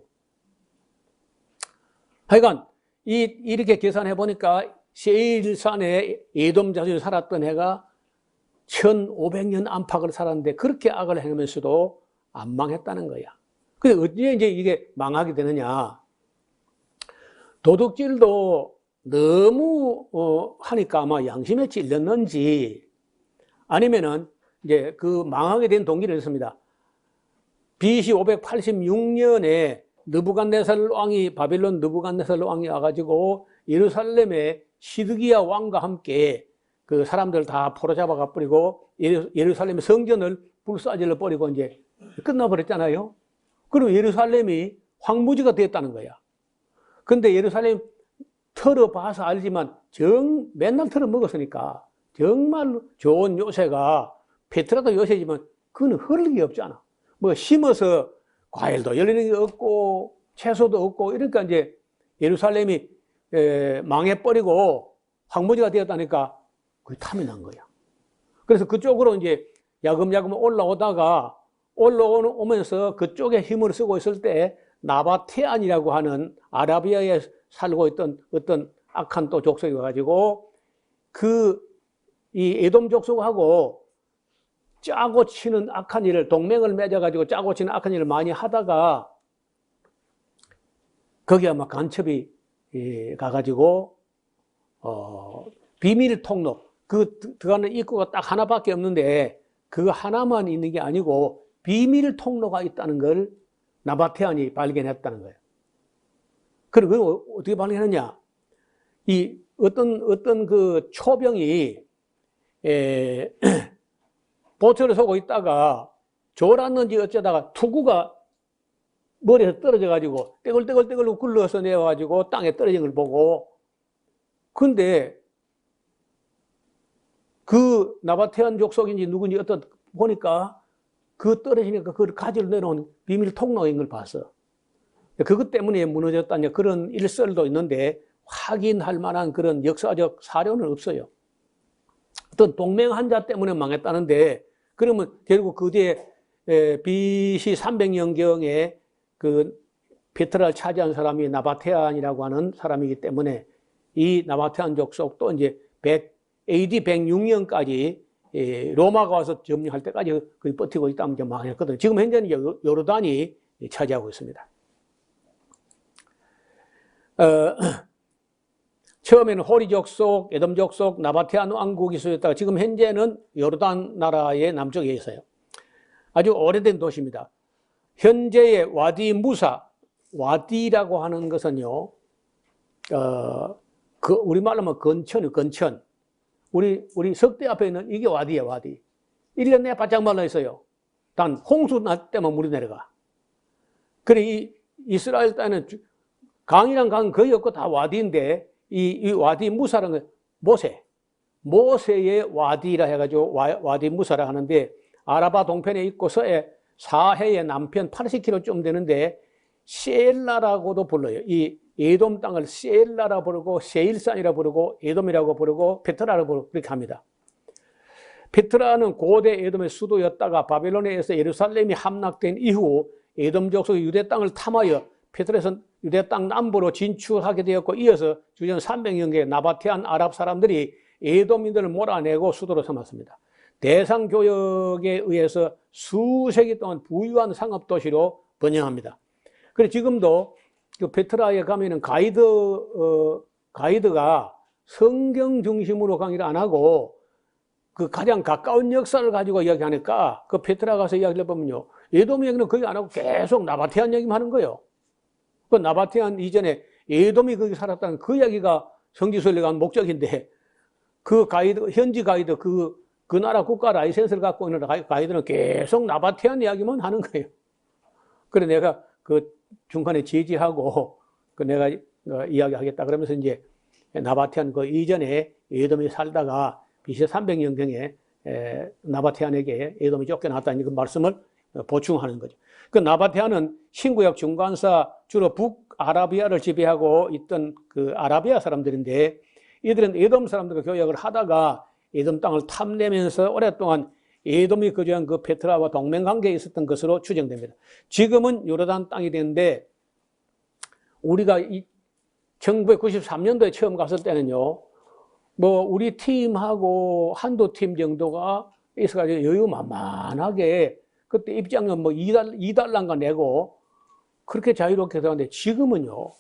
[SPEAKER 1] 하여간 이렇게 계산해 보니까 세일산에 에돔 자손이 살았던 해가 1500년 안팎을 살았는데 그렇게 악을 행하면서도 안 망했다는 거야. 근데 어찌 이제 이게 망하게 되느냐. 도둑질도 너무 하니까 아마 양심에 찔렸는지 아니면은 이제 그 망하게 된 동기를 했습니다. BC 586년에 느부갓네살 왕이 바빌론 느부갓네살 왕이 와가지고 예루살렘에 시드기야 왕과 함께 그 사람들 다 포로잡아가 버리고 예루살렘의 성전을 불사질러 버리고 이제 끝나버렸잖아요. 그리고 예루살렘이 황무지가 됐다는 거야. 근데 예루살렘 털어봐서 알지만 맨날 털어먹었으니까 정말 좋은 요새가 페트라도 요새지만 그건 흐를 게 없잖아. 뭐 심어서 과일도 열리는 게 없고 채소도 없고 이러니까 이제 예루살렘이 망해버리고 황무지가 되었다니까 그게 탐이 난 거야. 그래서 그쪽으로 이제 야금야금 올라오면서 그쪽에 힘을 쓰고 있을 때 나바테안이라고 하는 아라비아에 살고 있던 어떤 악한 또 족속이 와가지고 이 에돔 족속하고 짜고 치는 악한 일을 동맹을 맺어가지고 짜고 치는 악한 일을 많이 하다가 거기 아마 간첩이 가가지고 비밀 통로 들어가는 입구가 딱 하나밖에 없는데 그 하나만 있는 게 아니고 비밀 통로가 있다는 걸 나바테안이 발견했다는 거예요. 그리고 어떻게 발견했냐? 이 어떤 그 초병이 보초를 서고 있다가 졸았는지 어쩌다가 투구가 머리에서 떨어져 가지고 떼글떼글 굴러서 내려 가지고 땅에 떨어진 걸 보고 근데 그 나바테안 족속인지 누군지 보니까 그 떨어지니까 그걸 가지러 내려온 비밀 통로인 걸 봤어. 그것 때문에 무너졌다냐 그런 일설도 있는데 확인할 만한 그런 역사적 사료는 없어요. 어떤 동맹 한자 때문에 망했다는데 그러면 결국 그 뒤에 BC 300년경에 그 페트라를 차지한 사람이 나바테안이라고 하는 사람이기 때문에 이 나바테안 족속도 이제 AD 106년까지 로마가 와서 점령할 때까지 거의 버티고 있다면 이제 망했거든요. 지금 현재는 요르단이 차지하고 있습니다. 처음에는 호리 족속, 에돔 족속, 나바테안 왕국이 있었다가 지금 현재는 요르단 나라의 남쪽에 있어요. 아주 오래된 도시입니다. 현재의 와디 무사, 와디라고 하는 것은요, 우리말로 하면 건천. 우리 석대 앞에 있는 이게 와디야, 와디. 1년 내에 바짝 말라 있어요. 단 홍수 날 때만 물이 내려가. 그래, 이 이스라엘 땅에는 강이란 강은 거의 없고 다 와디인데, 이 와디 무사라는 모세의 와디라 해가지고 와디 무사라 하는데 아라바 동편에 있고 서해 사해의 남편 80km쯤 되는데 셀라라고도 불러요. 이 에돔 땅을 셀라라 부르고 세일산이라 부르고 에돔이라고 부르고 페트라라고 부르고 그렇게 합니다. 페트라는 고대 에돔의 수도였다가 바벨론에 의해서 예루살렘이 함락된 이후 에돔 족속 유대 땅을 탐하여 페트라에서 유대 땅 남부로 진출하게 되었고 이어서 주전 300년경에 나바테안 아랍 사람들이 에돔인들을 몰아내고 수도로 삼았습니다. 대상 교역에 의해서 수세기 동안 부유한 상업 도시로 번영합니다. 그래서 지금도 그 페트라에 가면은 가이드가 성경 중심으로 강의를 안 하고 그 가장 가까운 역사를 가지고 이야기하니까 그 페트라 가서 이야기를 해보면요. 에돔 얘기는 거의 안 하고 계속 나바테안 얘기만 하는 거예요. 그 나바테안 이전에 에돔이 거기 살았다는 그 이야기가 성지순례 간 목적인데 그 가이드, 현지 가이드, 그 나라 국가 라이센스를 갖고 있는 가이드는 계속 나바테안 이야기만 하는 거예요. 그래 내가 그 중간에 제지하고 그 내가 이야기하겠다 그러면서 이제 나바테안 그 이전에 에돔이 살다가 BC 300년경에 나바테안에게 에돔이 쫓겨났다는 그 말씀을 보충하는 거죠. 그 나바테안은 신구약 중간사 주로 북아라비아를 지배하고 있던 그 아라비아 사람들인데 이들은 에돔 사람들과 교역을 하다가 에돔 땅을 탐내면서 오랫동안 에돔이 거주한 그 페트라와 동맹관계에 있었던 것으로 추정됩니다. 지금은 요르단 땅이 되는데 우리가 1993년도에 처음 갔을 때는요, 뭐 우리 팀하고 한두 팀 정도가 있어가지고 여유만만하게 그때 입장료 뭐 2달러인가 내고 그렇게 자유롭게 들어갔는데 지금은요,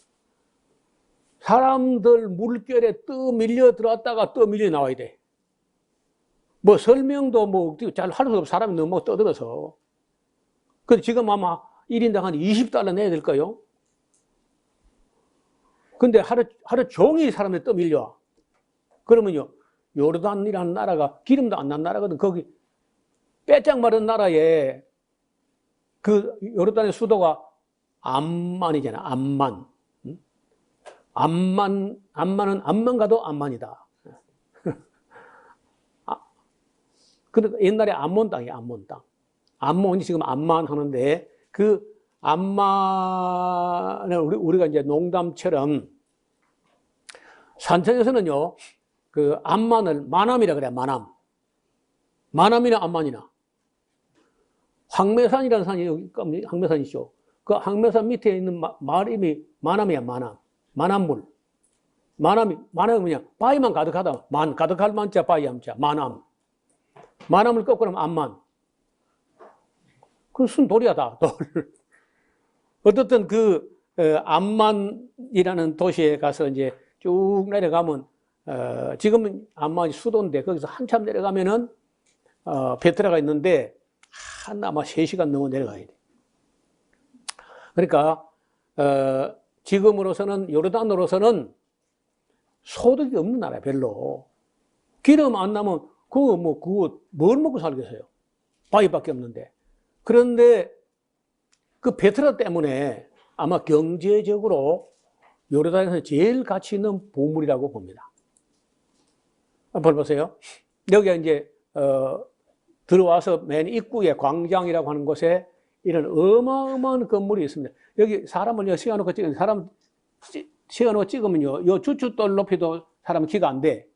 [SPEAKER 1] 사람들 물결에 떠밀려 들어왔다가 떠밀려 나와야 돼. 뭐 설명도 뭐 잘 할 수 없어. 사람이 너무 떠들어서. 근데 지금 아마 1인당 한 20달러 내야 될 거요. 근데 하루 종일 사람들이 떠밀려. 그러면요, 요르단이라는 나라가 기름도 안 난 나라거든. 거기 빼짝 마른 나라에 그 요르단의 수도가 암만이잖아. 암만. 암만은 암만 가도 암만이다. 그러니까 옛날에 암몬 땅이에요. 암몬 땅. 암몬이 지금 암만 하는데 그 암만을 우리가 이제 농담처럼 산청에서는요, 그 암만을 마남이라 그래. 마남이나 암만이나. 황매산이라는 산이 여기 황매산이죠. 그 황매산 밑에 있는 마을 이름이 마남이야. 마남물. 마남이 뭐냐? 바위만 가득하다. 가득할 만자 바위 함자. 마남을 거꾸로 하면 암만. 그 순 돌이야 다. 돌. 어떻든 그 암만이라는 도시에 가서 이제 쭉 내려가면 지금은 암만이 수도인데 거기서 한참 내려가면은 페트라가 있는데 아마 3시간 넘어 내려가야 돼. 그러니까 지금으로서는 요르단으로서는 소득이 없는 나라야 별로. 기름 안 나면 그거 뭘 먹고 살겠어요? 바위밖에 없는데. 그런데 그 페트라 때문에 아마 경제적으로 요르단에서 제일 가치 있는 보물이라고 봅니다. 한번 보세요. 여기 이제 들어와서 맨 입구에 광장이라고 하는 곳에 이런 어마어마한 건물이 있습니다. 여기 사람을 세워놓고 찍으면 사람 세워놓고 찍으면요, 요 주춧돌 높이도 사람 키가 안 돼.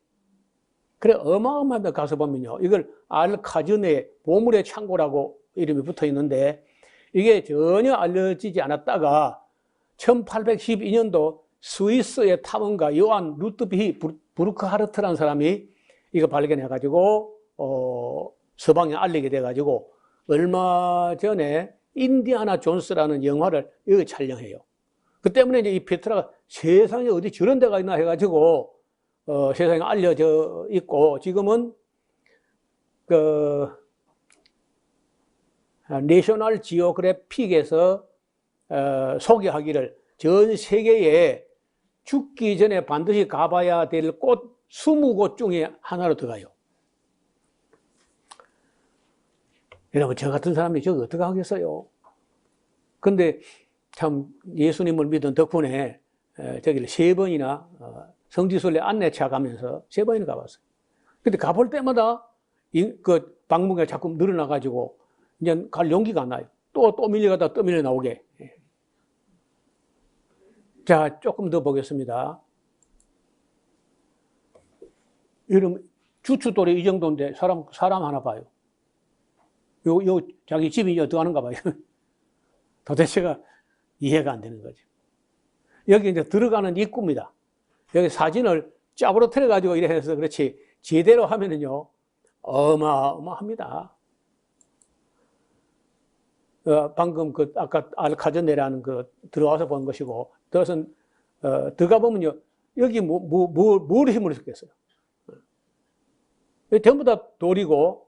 [SPEAKER 1] 그래 어마어마한 데 가서 보면요, 이걸 알카즈네 보물의 창고라고 이름이 붙어 있는데 이게 전혀 알려지지 않았다가 1812년도 스위스의 탐험가 요한 루트비 부르크하르트라는 사람이 이거 발견해가지고 서방에 알리게 돼가지고 얼마 전에 인디아나 존스라는 영화를 여기 촬영해요. 그 때문에 이제 이 페트라가 세상에 어디 저런 데가 있나 해가지고 세상에 알려져 있고 지금은 그 내셔널 지오그래픽에서 소개하기를 전 세계에 죽기 전에 반드시 가봐야 될 곳 20곳 중에 하나로 들어가요. 여러분, 저 같은 사람이 저거 어떻게 하겠어요? 근데 참 예수님을 믿은 덕분에 저기를 3번이나 성지순례 안내차 가면서 3번이나 가봤어요. 근데 가볼 때마다 그 방문객이 자꾸 늘어나가지고 이제 갈 용기가 안 나요. 또 밀려가다 또 밀려 나오게. 자, 조금 더 보겠습니다. 이런 주춧돌이 이 정도인데 사람 하나 봐요. 요 자기 집이 어떻게 하는가 봐요. 도대체가 이해가 안 되는 거죠. 여기 이제 들어가는 입구입니다. 여기 사진을 짭으로 틀어가지고 이래 해서 그렇지, 제대로 하면은요, 어마어마합니다. 방금 아까 알카전네라는 들어와서 본 것이고, 들어가 보면요, 여기 뭘 힘을 썼겠어요? 전부 다 돌이고,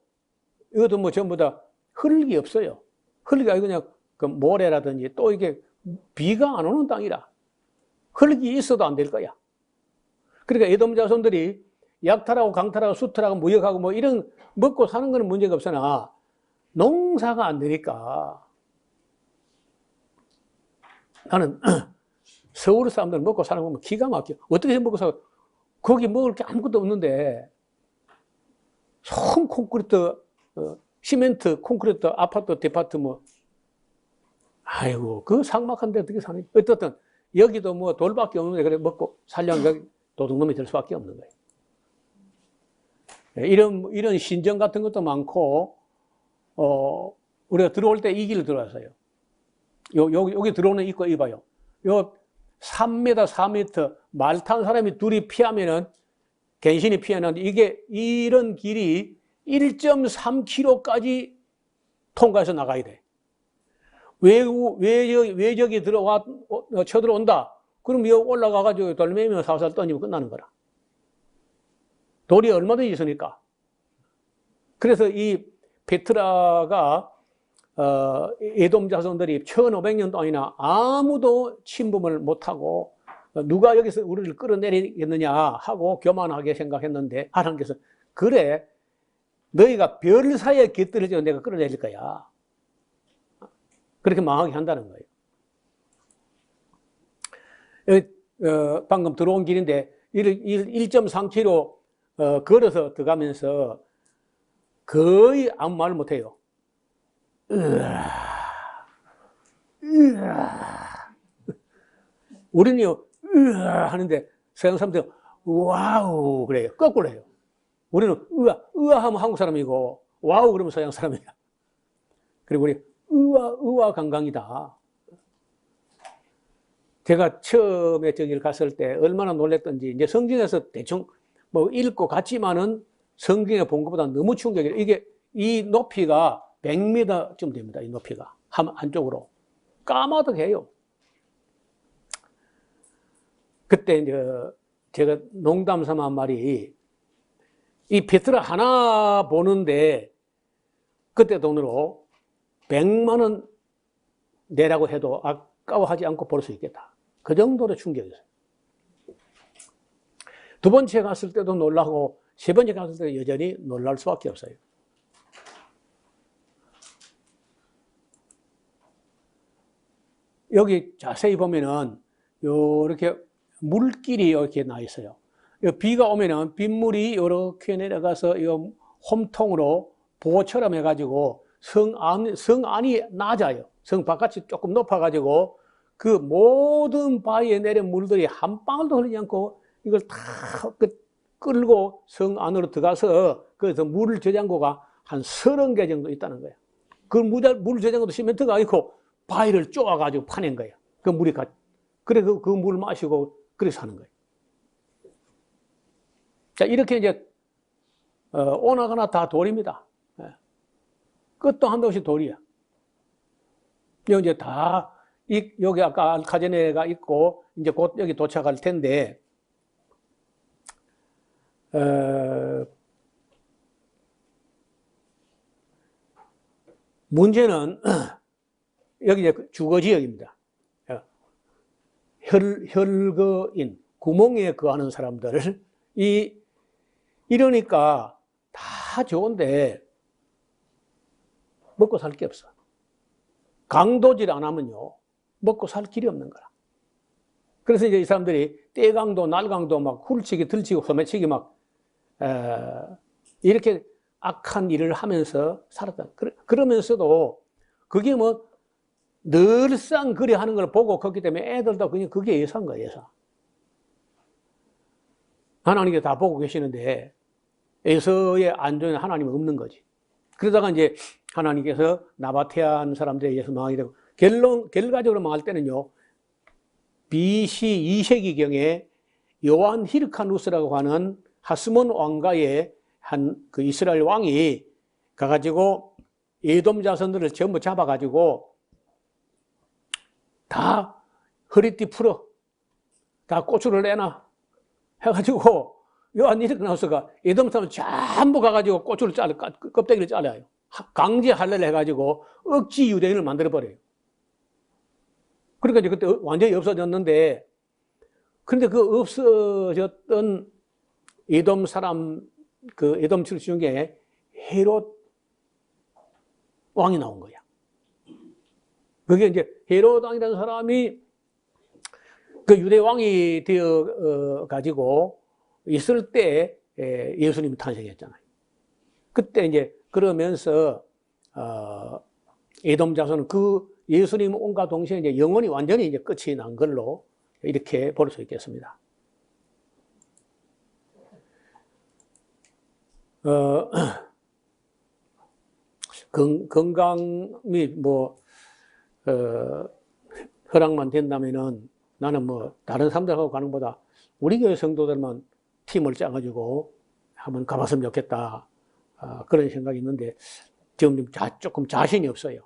[SPEAKER 1] 이것도 뭐 전부 다 흙이 없어요. 흙이 아니고 그냥 그 모래라든지 또 이게 비가 안 오는 땅이라 흙이 있어도 안 될 거야. 그러니까 에돔 자손들이 약탈하고 강탈하고 수탈하고 무역하고 뭐 이런 먹고 사는 거는 문제가 없으나 농사가 안 되니까 나는 서울 사람들 먹고 사는 거 보면 기가 막혀. 어떻게 먹고 사? 거기 먹을 게 아무것도 없는데 성 콘크리트, 시멘트, 콘크리트, 아파트, 데파트 뭐 아이고 그 삭막한 데 어떻게 사니? 어떻든 여기도 뭐 돌밖에 없는데 그래 먹고 살려면 도둑놈이 될 수밖에 없는 거예요. 이런 신전 같은 것도 많고 우리가 들어올 때 이 길을 들어왔어요. 여기 들어오는 입구 이봐요. 요 3m, 4m 말 타는 사람이 둘이 피하면은 갱신이 피하는데 이게 이런 길이 1.3km까지 통과해서 나가야 돼. 외적이 쳐들어온다. 그럼 여기 올라가가지고 돌멩이면 살살 던지면 끝나는 거라. 돌이 얼마든지 있으니까. 그래서 이 페트라가 에돔 자손들이 1500년 동안이나 아무도 침범을 못하고 누가 여기서 우리를 끌어내리겠느냐 하고 교만하게 생각했는데 하나님께서 그래 너희가 별 사이에 깃들어져 내가 끌어내릴 거야. 그렇게 망하게 한다는 거예요. 여기, 방금 들어온 길인데 1.3km 걸어서 들어가면서 거의 아무 말을 못해요. 우리는요 하는데 서양 사람들은 와우 그래요. 거꾸로 해요. 우리는 으아 하면 한국 사람이고 와우 그러면 서양 사람이야. 그리고 우리 으아 관광이다. 제가 처음에 저기를 갔을 때 얼마나 놀랬던지 이제 성경에서 대충 뭐 읽고 갔지만은 성경에 본 것보다 너무 충격이에요. 이게 이 높이가 100m쯤 됩니다. 이 높이가 한쪽으로 까마득해요. 그때 이제 제가 농담 삼아 한 말이 이 페트라 하나 보는데 그때 돈으로 100만 원 내라고 해도 아까워하지 않고 볼 수 있겠다. 그 정도로 충격이었어요. 두 번째 갔을 때도 놀라고 세 번째 갔을 때도 여전히 놀랄 수밖에 없어요. 여기 자세히 보면은 이렇게 물길이 이렇게 나 있어요. 비가 오면은 빗물이 이렇게 내려가서 이 홈통으로 보호처럼 해가지고 성 안이 낮아요. 성 바깥이 조금 높아가지고 그 모든 바위에 내린 물들이 한 방울도 흐르지 않고 이걸 다 끌고 성 안으로 들어가서 그래서 물 저장고가 한 30개 정도 있다는 거예요. 그 물 저장고도 시멘트가 아니고 바위를 쪼아가지고 파낸 거예요. 그 물이 그래 그 물 마시고 그래서 하는 거예요. 자, 이렇게 이제 오나가나 다 돌입니다. 끝도 한도 없이 돌이야. 이제 다 여기 아까 알카제네가 있고 이제 곧 여기 도착할 텐데 문제는 여기 이제 주거지역입니다. 혈거인 구멍에 거하는 사람들 이러니까 다 좋은데 먹고 살 게 없어. 강도질 안 하면요 먹고 살 길이 없는 거라. 그래서 이제 이 사람들이 떼강도 날강도 막 훌치기 들치고 소매치기 막 이렇게 악한 일을 하면서 살았다. 그러면서도 그게 뭐 늘상 그래 하는 걸 보고 컸기 때문에 애들도 그냥 그게 예사인 거예요, 예사. 하나님께 다 보고 계시는데 에서의 안전에 하나님은 없는 거지. 그러다가 이제 하나님께서 나바테안 사람들에 의해서 망하게 되고 결과적으로 망할 때는요, BC 2세기경에 요한 히르카누스라고 하는 하스몬 왕가의 한 그 이스라엘 왕이 가가지고 에돔 자손들을 전부 잡아가지고 다 허리띠 풀어, 다 꼬추를 내놔 해가지고 요한 히르카누스가 에돔 사람 전부 가가지고 꼬추를 껍데기를 잘라요. 강제 할례를 해가지고 억지 유대인을 만들어버려요. 그러니까 이제 그때 완전히 없어졌는데, 그런데 그 없어졌던 에돔 사람, 그 에돔 출신 중에 헤롯 왕이 나온 거야. 그게 이제 헤롯 왕이라는 사람이 그 유대 왕이 되어 가지고 있을 때 예수님이 탄생했잖아요. 그때 이제 그러면서 에돔 자손은 그 예수님 온과 동시에 이제 영원히 완전히 이제 끝이 난 걸로 이렇게 볼 수 있겠습니다. 건강이 뭐 허락만 된다면은 나는 뭐 다른 사람들하고 가는 것보다 우리 교회 성도들만 팀을 짜가지고 한번 가봤으면 좋겠다, 그런 생각이 있는데 지금 조금 자신이 없어요.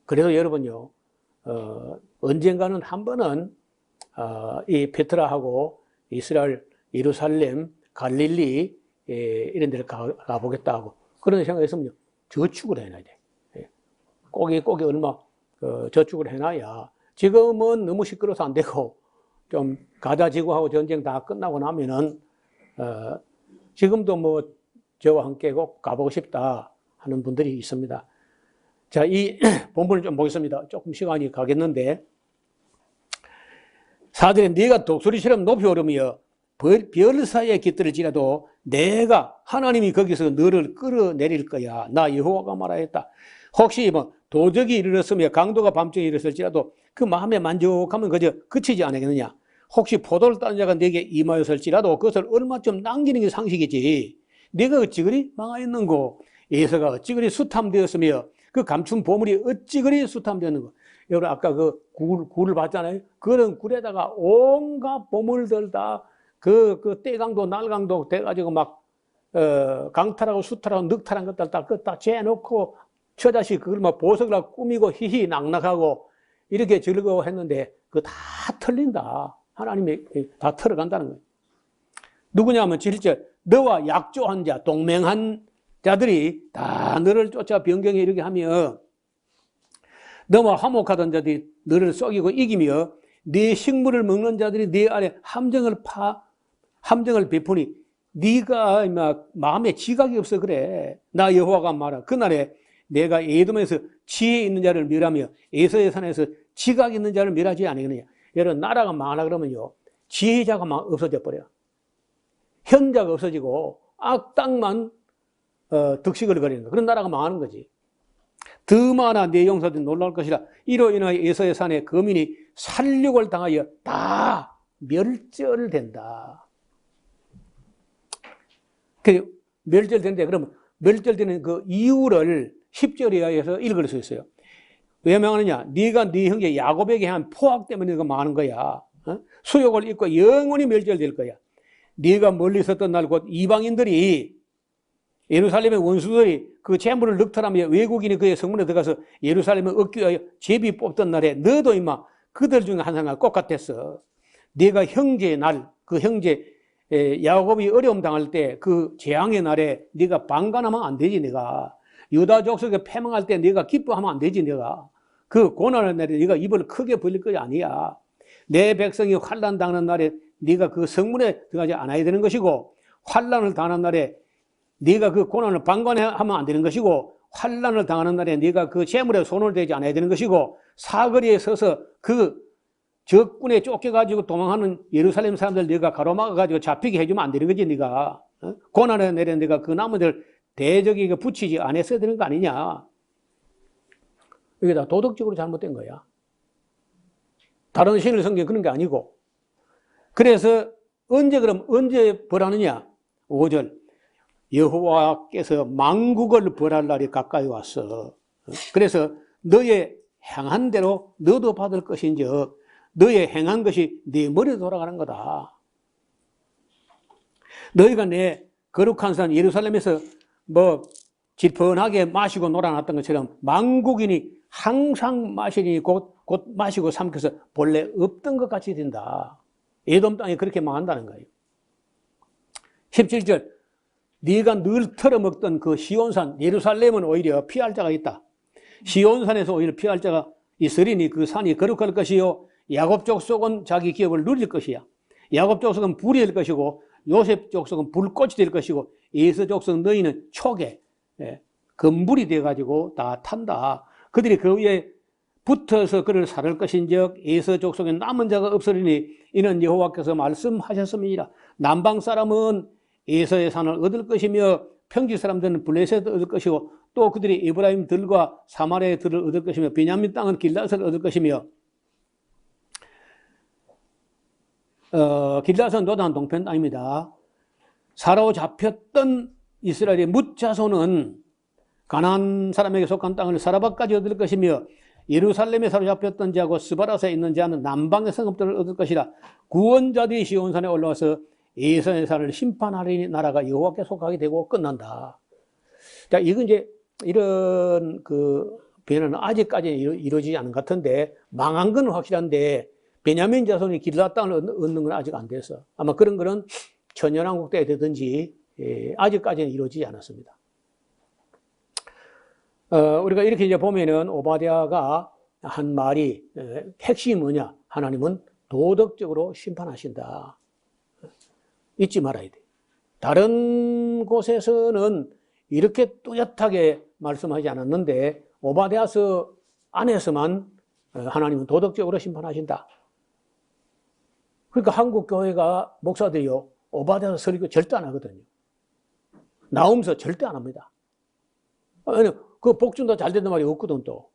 [SPEAKER 1] 그래도 여러분요, 언젠가는 한 번은 이 페트라하고 이스라엘, 예루살렘, 갈릴리 이런 데를 가보겠다 고 그런 생각이 있으면 저축을 해놔야 돼. 꼭이 얼마 저축을 해놔야, 지금은 너무 시끄러워서 안 되고 좀 가자지구하고 전쟁 다 끝나고 나면은 지금도 뭐 저와 함께 꼭 가보고 싶다 하는 분들이 있습니다. 자, 이 본문을 좀 보겠습니다. 조금 시간이 가겠는데, 4절에 네가 독수리처럼 높이 오르며 별 사이에 깃들을지라도 내가 하나님이 거기서 너를 끌어내릴 거야. 나 여호와가 말하였다. 혹시 뭐 도적이 이르렀으며 강도가 밤중에 이르렀을지라도 그 마음에 만족하면 그저 그치지 않겠느냐. 혹시 포도를 따는 자가 내게 임하였을지라도 그것을 얼마쯤 남기는 게 상식이지. 네가 어찌 그리 망하였는고. 에서가 어찌 그리 수탐되었으며 그 감춘 보물이 어찌 그리 수탐되었는고. 여러분 아까 그 굴을 봤잖아요. 그런 굴에다가 온갖 보물들 다 그 떼강도 날강도 돼가지고 막 강탈하고 수탈하고 늑탈한 것들 다 재놓고 처자식 그걸 막 보석을 꾸미고 히히 낙낙하고 이렇게 즐거워했는데 그거 다 털린다. 하나님이 다 털어간다는 거예요. 누구냐면 7절 너와 약조한 자 동맹한 자들이 다 너를 쫓아 변경에 이르게 하며 너와 화목하던 자들이 너를 속이고 이기며 네 식물을 먹는 자들이 네 아래 함정을 베푸니 네가 마음에 지각이 없어 그래. 나 여호와가 말하 그날에 내가 에돔에서 지혜 있는 자를 멸하며 에서의 산에서 지각 있는 자를 멸하지 않으느냐. 여러분 나라가 망하라 그러면요 지혜자가 없어져 버려. 현자가 없어지고 악당만 득식을 거리는 거. 그런 나라가 망하는 거지. 더 많아 내 용사들이 놀라울 것이라. 이로 인하여 에서의 산에 거민이 살육을 당하여 다 멸절된다. 멸절된대. 그러면 멸절되는 그 이유를 10절에 의해서 읽을 수 있어요. 왜 망하느냐? 네가 네 형제 야곱에게 한 포악 때문에 네가 망하는 거야. 수욕을 입고 영원히 멸절될 거야. 네가 멀리 있었던 날 곧 이방인들이 예루살렘의 원수들이 그 재물을 늑탈하며 외국인이 그의 성문에 들어가서 예루살렘을 얻기 위하여 제비 뽑던 날에 너도 임마 그들 중에 한 사람과 똑같았어. 네가 형제의 날, 그 형제 야곱이 어려움 당할 때 그 재앙의 날에 네가 방관하면 안 되지. 네가 유다 족속에 패망할 때 네가 기뻐하면 안 되지. 네가 그 고난의 날에 네가 입을 크게 벌릴 것이 아니야. 내 백성이 환난 당하는 날에 네가 그 성문에 들어가지 않아야 되는 것이고, 환난을 당하는 날에 네가 그 고난을 방관하면 안 되는 것이고, 환난을 당하는 날에 네가 그 재물에 손을 대지 않아야 되는 것이고, 사거리에 서서 그 적군에 쫓겨가지고 도망하는 예루살렘 사람들 네가 가로막아가지고 잡히게 해주면 안 되는 거지, 네가. 고난을 내려 네가 그 나무들 대적에게 붙이지 안 했어야 되는 거 아니냐. 이게 다 도덕적으로 잘못된 거야. 다른 신을 섬기는 그런 게 아니고. 그래서 언제 벌하느냐? 5절. 여호와께서 만국을 벌할 날이 가까이 왔어. 그래서 너의 행한 대로 너도 받을 것인즉 너의 행한 것이 네 머리에 돌아가는 거다. 너희가 내 거룩한 산 예루살렘에서 뭐 질펀하게 마시고 놀아놨던 것처럼 만국인이 항상 마시니 곧 마시고 삼켜서 본래 없던 것 같이 된다. 에돔 땅이 그렇게 망한다는 거예요. 17절. 네가 늘 털어먹던 그 시온산 예루살렘은 오히려 피할 자가 있다. 시온산에서 오히려 피할 자가 있으리니 그 산이 거룩할 것이요 야곱 족속은 자기 기업을 누릴 것이야. 야곱 족속은 불이 될 것이고 요셉 족속은 불꽃이 될 것이고 에서 족속 너희는 촉에 금불이 돼가지고 다 탄다. 그들이 그 위에 붙어서 그를 살을 것인즉 에서 족속에 남은 자가 없으리니 이는 여호와께서 말씀하셨음이니라. 남방 사람은 에서의 산을 얻을 것이며 평지 사람들은 블레셋을 얻을 것이고 또 그들이 에브라임 들과 사마리아의 들을 얻을 것이며 베냐민 땅은 길앗을 얻을 것이며 길앗은 노단 동편 땅입니다. 사로잡혔던 이스라엘의 뭇 자손은 가나안 사람에게 속한 땅을 사라바까지 얻을 것이며 예루살렘에 사로잡혔던 자하고 스바라사에 있는 자는 남방의 성읍들을 얻을 것이라. 구원자들이 시온산에 올라와서 에서의 산을 심판하리니 나라가 여호와께 속하게 되고 끝난다. 자, 이건 이제 이런 그 변화는 아직까지 이루어지지 않은 것 같은데 망한 건 확실한데 베냐민 자손이 길앗 땅을 얻는 건 아직 안 됐어. 아마 그런 거는 천연왕국 때 되든지 아직까지는 이루어지지 않았습니다. 우리가 이렇게 이제 보면은 오바댜가 한 말이 핵심이 뭐냐? 하나님은 도덕적으로 심판하신다. 잊지 말아야 돼. 다른 곳에서는 이렇게 뚜렷하게 말씀하지 않았는데 오바댜서 안에서만 하나님은 도덕적으로 심판하신다. 그러니까 한국 교회가 목사들이요 오바댜서 설교 절대 안 하거든요. 나오면서 절대 안 합니다. 아니, 그 복준도 잘 된단 말이 없거든 또.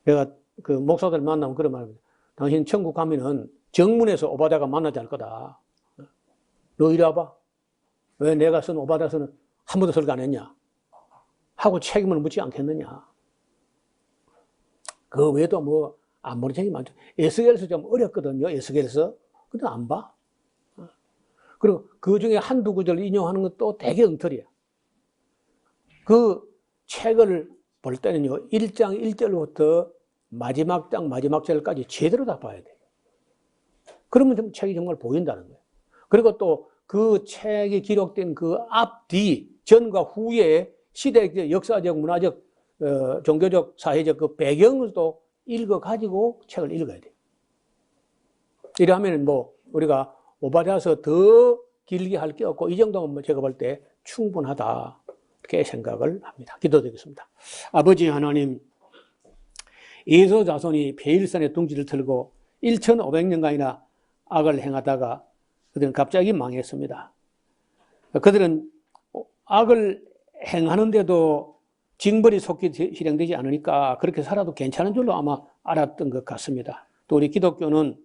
[SPEAKER 1] 내가 그 목사들 만나면 그런 말입니다. 당신 천국 가면은 정문에서 오바댜가 만나지 않을 거다. 너 이리 와봐. 왜 내가 쓴 오바댜서는 한 번도 설교 안 했냐? 하고 책임을 묻지 않겠느냐? 그 외에도 뭐 안 보는 책이 많죠. 에스겔서 좀 어렵거든요. 에스겔서. 근데 안 봐. 그리고 그 중에 한두 구절 인용하는 것도 되게 엉터리야. 그 책을 볼 때는요, 1장 1절부터 마지막 장 마지막 절까지 제대로 다 봐야 돼요. 그러면 좀 책이 정말 보인다는 거예요. 그리고 또 그 책이 기록된 그 앞뒤, 전과 후에 시대적, 역사적, 문화적, 종교적, 사회적 그 배경을 또 읽어가지고 책을 읽어야 돼요. 이러면 뭐 우리가 오바댜서 더 길게 할 게 없고 이 정도면 뭐 제가 볼 때 충분하다. 이렇게 생각을 합니다. 기도드리겠습니다. 아버지 하나님, 에서 자손이 베일산에 둥지를 틀고 1500년간이나 악을 행하다가 그들은 갑자기 망했습니다. 그들은 악을 행하는데도 징벌이 속히 실행되지 않으니까 그렇게 살아도 괜찮은 줄로 아마 알았던 것 같습니다. 또 우리 기독교는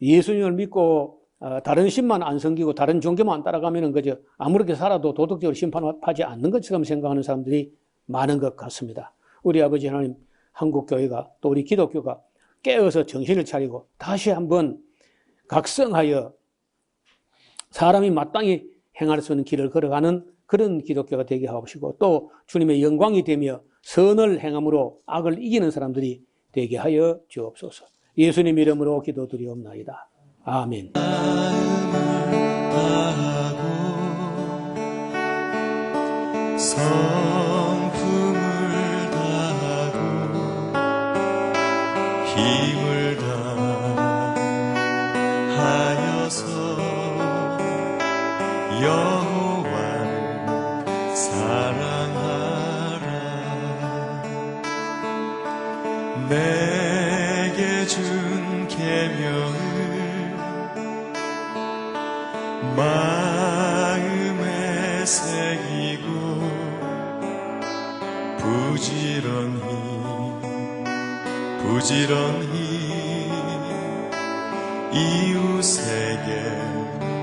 [SPEAKER 1] 예수님을 믿고 다른 신만 안 섬기고 다른 종교만 따라가면은 그저 아무렇게 살아도 도덕적으로 심판하지 않는 것처럼 생각하는 사람들이 많은 것 같습니다. 우리 아버지 하나님, 한국교회가 또 우리 기독교가 깨어서 정신을 차리고 다시 한번 각성하여 사람이 마땅히 행할 수 있는 길을 걸어가는 그런 기독교가 되게 하옵시고 또 주님의 영광이 되며 선을 행함으로 악을 이기는 사람들이 되게 하여 주옵소서. 예수님 이름으로 기도드리옵나이다. 아멘.
[SPEAKER 3] 성품을 다하고 힘을 다하여서 여호와를 사랑하라. 내게 계명을 마음에 새기고 부지런히 이웃에게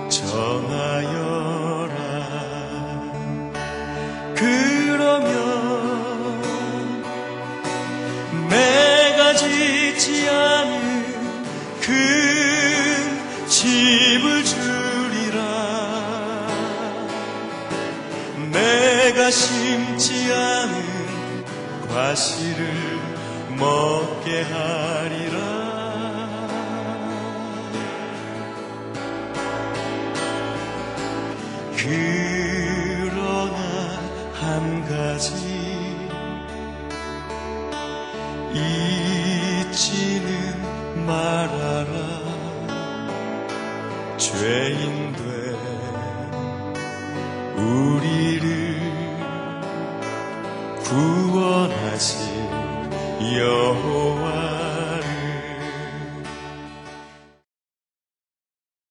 [SPEAKER 3] 전하여라. 그러면 내가 짓지 않은 큰 집을 주리라. 내가 심지 않은 과실을 먹게 하리라. 그러나 한 가지 잊지는 말아라. 죄인 된 우리를 구원하신 여호와